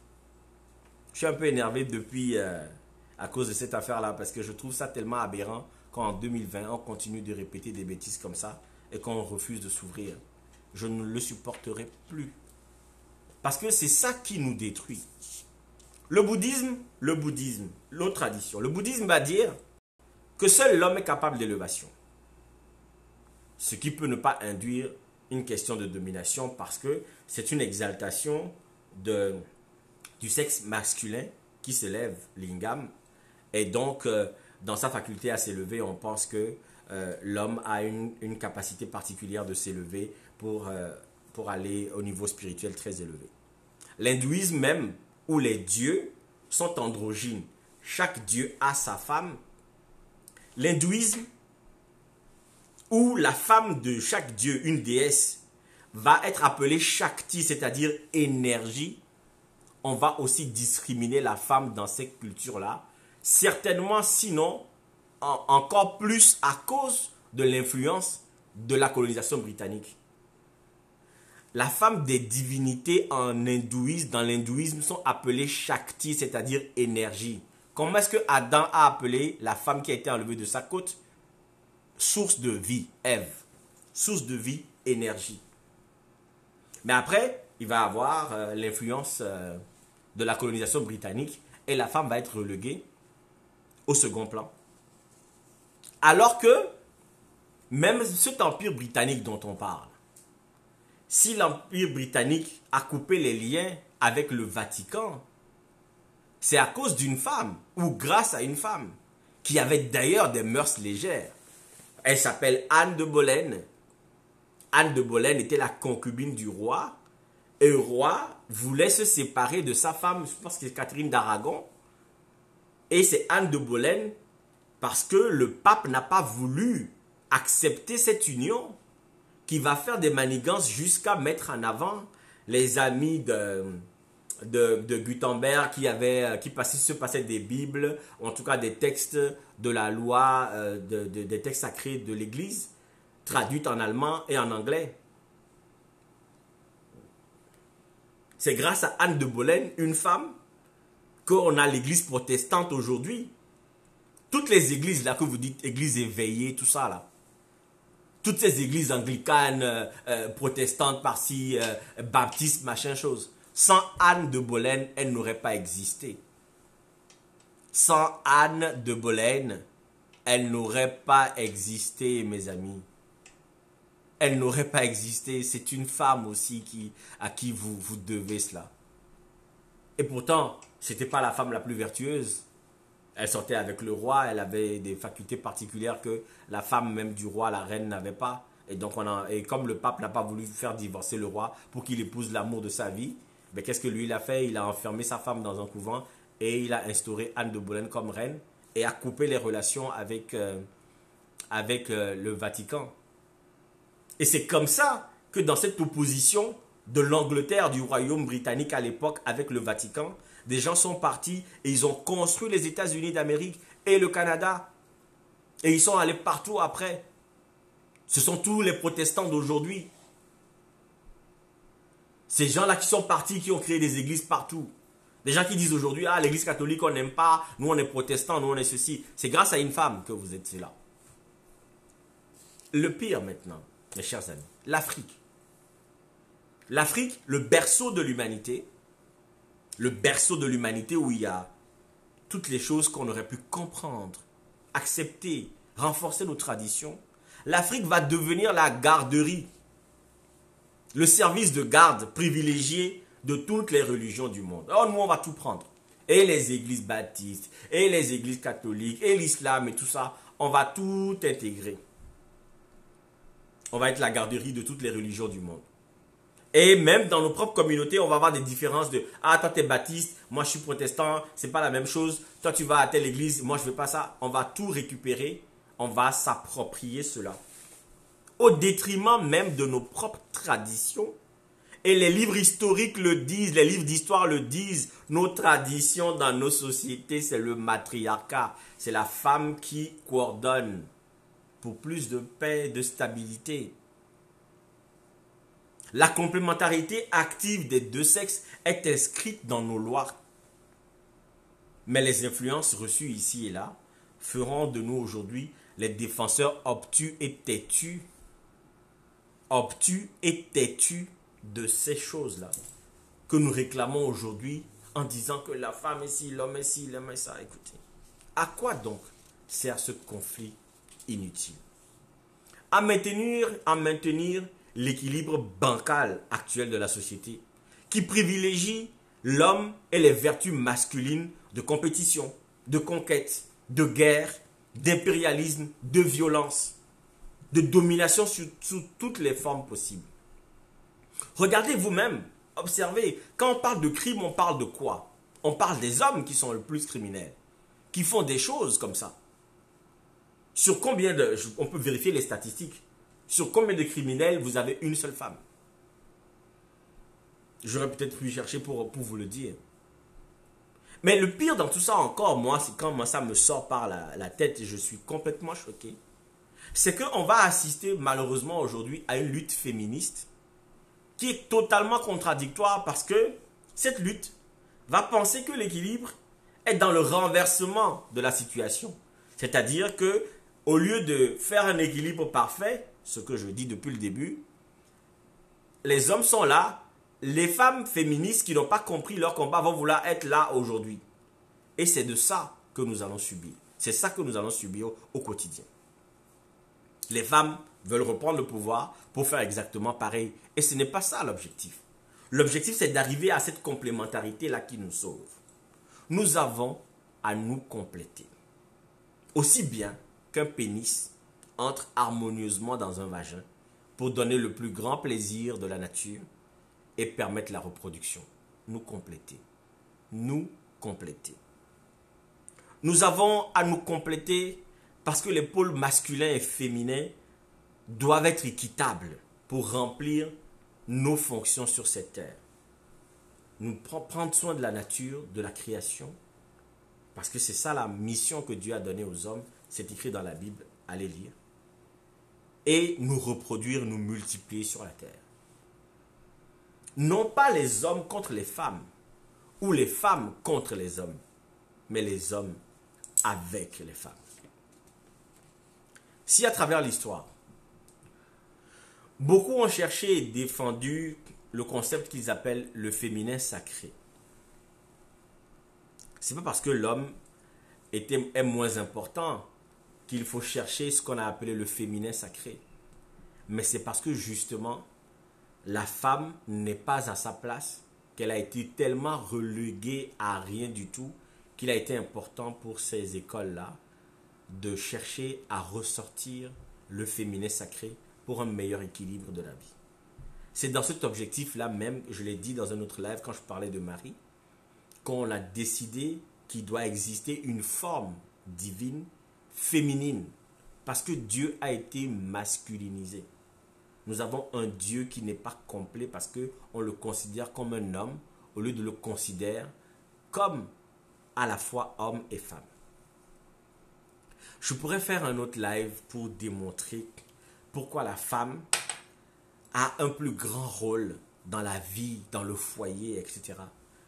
Je suis un peu énervé depuis à cause de cette affaire-là parce que je trouve ça tellement aberrant qu'en 2020, on continue de répéter des bêtises comme ça et qu'on refuse de s'ouvrir. Je ne le supporterai plus. Parce que c'est ça qui nous détruit. Le bouddhisme, l'autre tradition. Le bouddhisme va dire que seul l'homme est capable d'élévation. Ce qui peut ne pas induire une question de domination parce que c'est une exaltation du sexe masculin qui s'élève, lingam. Et donc, dans sa faculté à s'élever, on pense que l'homme a une capacité particulière de s'élever pour aller au niveau spirituel très élevé. L'hindouisme même, où les dieux sont androgynes, chaque dieu a sa femme. L'hindouisme, où la femme de chaque dieu, une déesse, va être appelée Shakti, c'est-à-dire énergie. On va aussi discriminer la femme dans cette culture-là. Certainement, sinon, encore plus à cause de l'influence de la colonisation britannique. La femme des divinités en hindouisme, dans l'hindouisme, sont appelées Shakti, c'est-à-dire énergie. Comment est-ce que Adam a appelé la femme qui a été enlevée de sa côte? Source de vie, Ève. Source de vie, énergie. Mais après, il va avoir l'influence de la colonisation britannique et la femme va être reléguée au second plan. Alors que même cet empire britannique dont on parle, si l'empire britannique a coupé les liens avec le Vatican, c'est à cause d'une femme ou grâce à une femme qui avait d'ailleurs des mœurs légères. Elle s'appelle Anne de Boleyn. Anne de Boleyn était la concubine du roi. Et le roi voulait se séparer de sa femme, je pense que c'est Catherine d'Aragon. Et c'est Anne de Boleyn parce que le pape n'a pas voulu accepter cette union qui va faire des manigances jusqu'à mettre en avant les amis de Gutenberg qui se passaient des Bibles, en tout cas des textes de la loi, des textes sacrés de l'Église, traduits en allemand et en anglais. C'est grâce à Anne de Boleyn, une femme, qu'on a l'Église protestante aujourd'hui. Toutes les églises là que vous dites, églises éveillées, tout ça là. Toutes ces églises anglicanes, protestantes par-ci, baptistes, machin chose. Sans Anne de Boleyn, elle n'aurait pas existé. Sans Anne de Boleyn, elle n'aurait pas existé, mes amis. Elle n'aurait pas existé. C'est une femme aussi à qui vous devez cela. Et pourtant, ce n'était pas la femme la plus vertueuse. Elle sortait avec le roi, elle avait des facultés particulières que la femme même du roi, la reine, n'avait pas. Et donc, comme le pape n'a pas voulu faire divorcer le roi pour qu'il épouse l'amour de sa vie, ben, qu'est-ce que lui il a fait? Il a enfermé sa femme dans un couvent et il a instauré Anne de Boleyn comme reine et a coupé les relations avec le Vatican. Et c'est comme ça que dans cette opposition de l'Angleterre, du royaume britannique à l'époque avec le Vatican, des gens sont partis et ils ont construit les États-Unis d'Amérique et le Canada. Et ils sont allés partout après. Ce sont tous les protestants d'aujourd'hui. Ces gens-là qui sont partis, qui ont créé des églises partout. Des gens qui disent aujourd'hui, ah, l'église catholique, on n'aime pas, nous on est protestants, nous on est ceci. C'est grâce à une femme que vous êtes là. Le pire maintenant, mes chers amis, l'Afrique. L'Afrique, le berceau de l'humanité. Le berceau de l'humanité où il y a toutes les choses qu'on aurait pu comprendre, accepter, renforcer nos traditions. L'Afrique va devenir la garderie, le service de garde privilégié de toutes les religions du monde. Alors nous, on va tout prendre. Et les églises baptistes, et les églises catholiques, et l'islam et tout ça, on va tout intégrer. On va être la garderie de toutes les religions du monde. Et même dans nos propres communautés, on va avoir des différences de « Ah, toi, tu es baptiste, moi, je suis protestant, c'est pas la même chose. Toi, tu vas à telle église, moi, je ne veux pas ça. » On va tout récupérer, on va s'approprier cela. Au détriment même de nos propres traditions. Et les livres historiques le disent, les livres d'histoire le disent. Nos traditions dans nos sociétés, c'est le matriarcat. C'est la femme qui coordonne pour plus de paix et de stabilité. La complémentarité active des deux sexes est inscrite dans nos lois. Mais les influences reçues ici et là feront de nous aujourd'hui les défenseurs obtus et têtus de ces choses-là que nous réclamons aujourd'hui en disant que la femme est ci, l'homme est ci, l'homme est ça. Écoutez, à quoi donc sert ce conflit inutile? À maintenir l'équilibre bancal actuel de la société qui privilégie l'homme et les vertus masculines de compétition, de conquête, de guerre, d'impérialisme, de violence, de domination sous toutes les formes possibles. Regardez vous-même, observez, quand on parle de crime, on parle de quoi? On parle des hommes qui sont le plus criminels, qui font des choses comme ça. Sur combien de... On peut vérifier les statistiques. Sur combien de criminels vous avez une seule femme? J'aurais peut-être pu chercher pour vous le dire. Mais le pire dans tout ça encore, moi, c'est quand moi, ça me sort par la tête et je suis complètement choqué. C'est qu'on va assister malheureusement aujourd'hui à une lutte féministe qui est totalement contradictoire parce que cette lutte va penser que l'équilibre est dans le renversement de la situation. C'est-à-dire que au lieu de faire un équilibre parfait, ce que je dis depuis le début, les hommes sont là, les femmes féministes qui n'ont pas compris leur combat vont vouloir être là aujourd'hui. Et c'est de ça que nous allons subir. C'est ça que nous allons subir au quotidien. Les femmes veulent reprendre le pouvoir pour faire exactement pareil. Et ce n'est pas ça l'objectif. L'objectif, c'est d'arriver à cette complémentarité-là qui nous sauve. Nous avons à nous compléter. Aussi bien qu'un pénis entre harmonieusement dans un vagin pour donner le plus grand plaisir de la nature et permettre la reproduction. Nous compléter. Nous compléter. Nous avons à nous compléter parce que les pôles masculins et féminins doivent être équitables pour remplir nos fonctions sur cette terre. Nous prendre soin de la nature, de la création, parce que c'est ça la mission que Dieu a donnée aux hommes, c'est écrit dans la Bible, allez lire, et nous reproduire, nous multiplier sur la terre. Non pas les hommes contre les femmes, ou les femmes contre les hommes, mais les hommes avec les femmes. Si à travers l'histoire, beaucoup ont cherché et défendu le concept qu'ils appellent le féminin sacré, c'est pas parce que l'homme est moins important qu'il faut chercher ce qu'on a appelé le féminin sacré, mais c'est parce que justement la femme n'est pas à sa place, qu'elle a été tellement reléguée à rien du tout, qu'il a été important pour ces écoles-là de chercher à ressortir le féminin sacré pour un meilleur équilibre de la vie. C'est dans cet objectif-là même, je l'ai dit dans un autre live quand je parlais de Marie, qu'on a décidé qu'il doit exister une forme divine, féminine, parce que Dieu a été masculinisé. Nous avons un Dieu qui n'est pas complet parce qu'on le considère comme un homme au lieu de le considérer comme à la fois homme et femme. Je pourrais faire un autre live pour démontrer pourquoi la femme a un plus grand rôle dans la vie, dans le foyer, etc.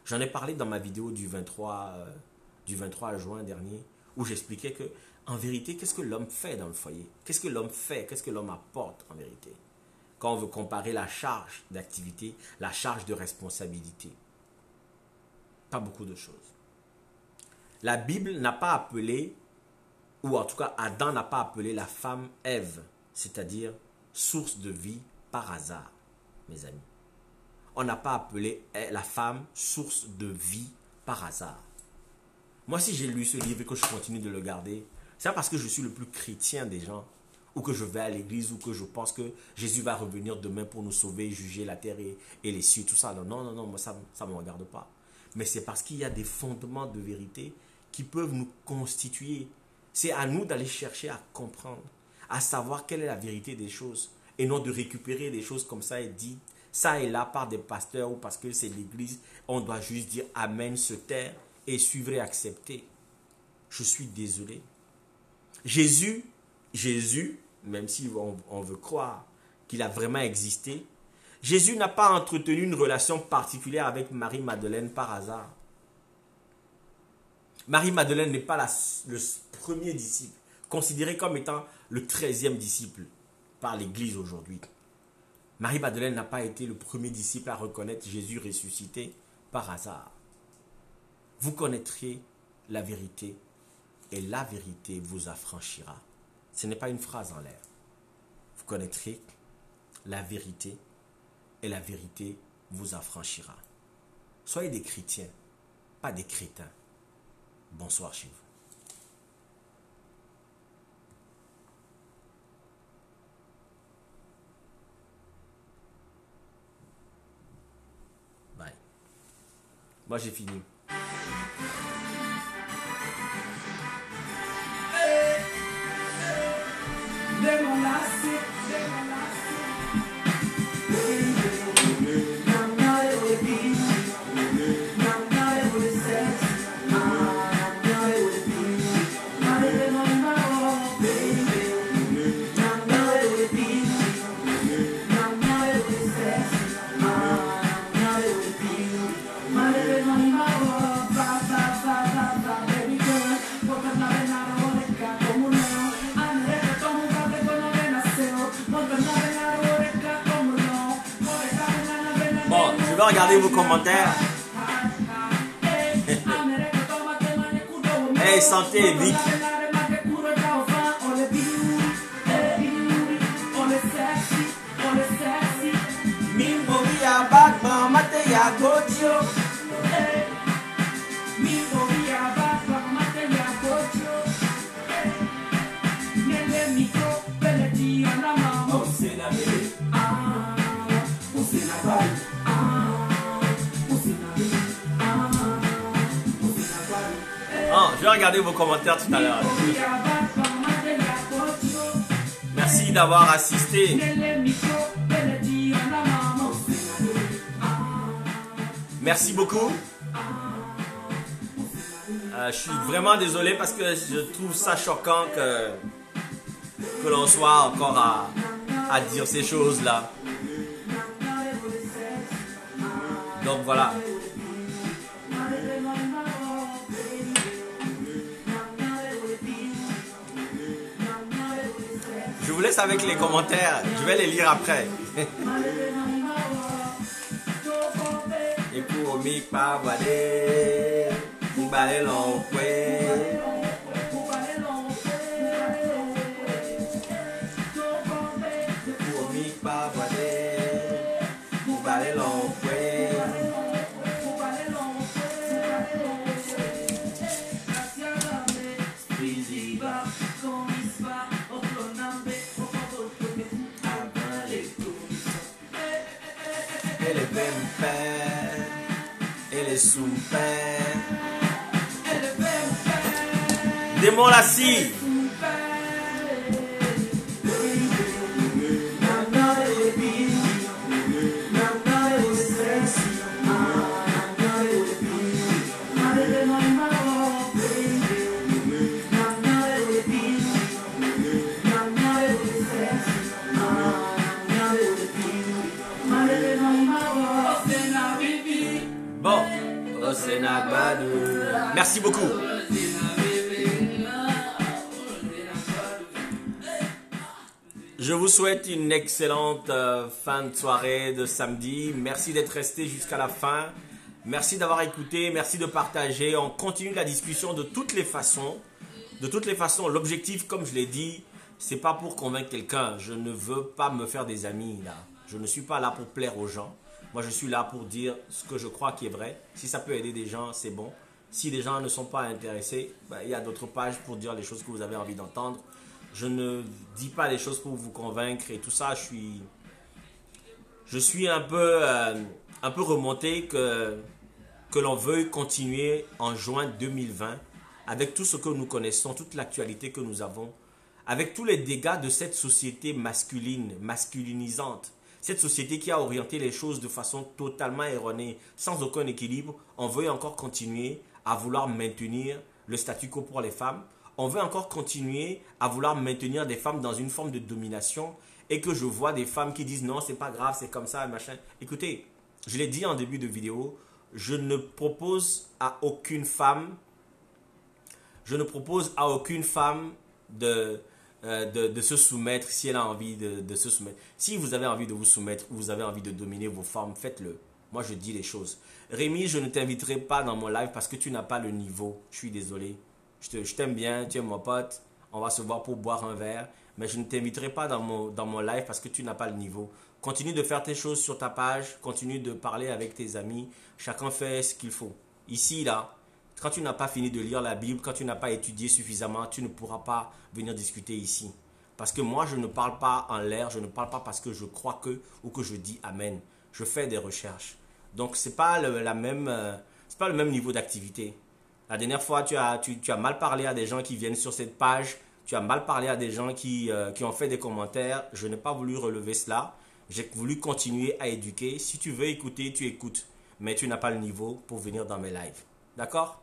J'en ai parlé dans ma vidéo du 23 juin dernier, où j'expliquais que, en vérité, qu'est-ce que l'homme fait dans le foyer? Qu'est-ce que l'homme fait? Qu'est-ce que l'homme apporte en vérité? Quand on veut comparer la charge d'activité, la charge de responsabilité. Pas beaucoup de choses. La Bible n'a pas appelé, ou en tout cas Adam n'a pas appelé la femme Ève, c'est-à-dire source de vie par hasard, mes amis. on n'a pas appelé la femme source de vie par hasard. Moi, si j'ai lu ce livre et que je continue de le garder, c'est pas parce que je suis le plus chrétien des gens, ou que je vais à l'église, ou que je pense que Jésus va revenir demain pour nous sauver, juger la terre et les cieux, tout ça. Non, non, non, moi, ça ne me regarde pas. Mais c'est parce qu'il y a des fondements de vérité qui peuvent nous constituer. C'est à nous d'aller chercher à comprendre, à savoir quelle est la vérité des choses, et non de récupérer des choses comme ça et dire ça et là par des pasteurs ou parce que c'est l'église, on doit juste dire amen, se taire et suivre et accepter. Je suis désolé. Jésus, même si on veut croire qu'il a vraiment existé, Jésus n'a pas entretenu une relation particulière avec Marie-Madeleine par hasard. Marie-Madeleine n'est pas le premier disciple, considéré comme étant le 13e disciple par l'Église aujourd'hui. Marie-Madeleine n'a pas été le premier disciple à reconnaître Jésus ressuscité par hasard. Vous connaîtrez la vérité et la vérité vous affranchira. Ce n'est pas une phrase en l'air. Vous connaîtrez la vérité et la vérité vous affranchira. Soyez des chrétiens, pas des crétins. Bonsoir chez vous. Bye. Moi j'ai fini. Je vais regarder vos commentaires. Hey, santé, Vic. Je vais regarder vos commentaires tout à l'heure. Merci d'avoir assisté. Merci beaucoup. Je suis vraiment désolé parce que je trouve ça choquant que l'on soit encore à dire ces choses-là. Donc voilà. Je vous laisse avec les commentaires. Je vais les lire après. Et pour mi pa wale, mi bale l'enfoué. Pour mi pa wale, mi bale l'enfoué. Super. Démon la scie. Bon. Merci beaucoup. Je vous souhaite une excellente fin de soirée de samedi. Merci d'être resté jusqu'à la fin. Merci d'avoir écouté. Merci de partager. On continue la discussion de toutes les façons. De toutes les façons, l'objectif, comme je l'ai dit, c'est pas pour convaincre quelqu'un. Je ne veux pas me faire des amis là. Je ne suis pas là pour plaire aux gens. Moi, je suis là pour dire ce que je crois qui est vrai. Si ça peut aider des gens, c'est bon. Si les gens ne sont pas intéressés, ben, il y a d'autres pages pour dire les choses que vous avez envie d'entendre. Je ne dis pas les choses pour vous convaincre et tout ça. Je suis un peu remonté que l'on veuille continuer en juin 2020 avec tout ce que nous connaissons, toute l'actualité que nous avons, avec tous les dégâts de cette société masculine, masculinisante, cette société qui a orienté les choses de façon totalement erronée, sans aucun équilibre. On veut encore continuer à vouloir maintenir le statu quo pour les femmes. On veut encore continuer à vouloir maintenir des femmes dans une forme de domination et que je vois des femmes qui disent non, c'est pas grave, c'est comme ça, machin. Écoutez, je l'ai dit en début de vidéo, je ne propose à aucune femme de se soumettre si elle a envie de se soumettre. Si vous avez envie de vous soumettre ou vous avez envie de dominer vos femmes, faites-le. Moi, je dis les choses. Rémi, je ne t'inviterai pas dans mon live parce que tu n'as pas le niveau. Je suis désolé. Je t'aime bien, tu es mon pote. On va se voir pour boire un verre. Mais je ne t'inviterai pas dans mon live parce que tu n'as pas le niveau. Continue de faire tes choses sur ta page. Continue de parler avec tes amis. Chacun fait ce qu'il faut. Ici, là, quand tu n'as pas fini de lire la Bible, quand tu n'as pas étudié suffisamment, tu ne pourras pas venir discuter ici. Parce que moi, je ne parle pas en l'air, je ne parle pas parce que je crois que ou que je dis Amen. Je fais des recherches. Donc, ce n'est pas c'est pas le même niveau d'activité. La dernière fois, tu as mal parlé à des gens qui viennent sur cette page. Tu as mal parlé à des gens qui ont fait des commentaires. Je n'ai pas voulu relever cela. J'ai voulu continuer à éduquer. Si tu veux écouter, tu écoutes. Mais tu n'as pas le niveau pour venir dans mes lives. D'accord?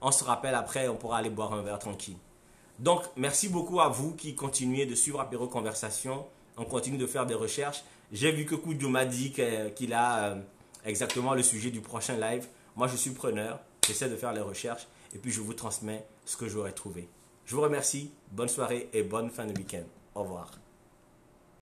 On se rappelle après, on pourra aller boire un verre tranquille. Donc, merci beaucoup à vous qui continuez de suivre Apéro Conversation. On continue de faire des recherches. J'ai vu que Koudou m'a dit qu'il a exactement le sujet du prochain live. Moi, je suis preneur. J'essaie de faire les recherches et puis je vous transmets ce que j'aurai trouvé. Je vous remercie. Bonne soirée et bonne fin de week-end. Au revoir.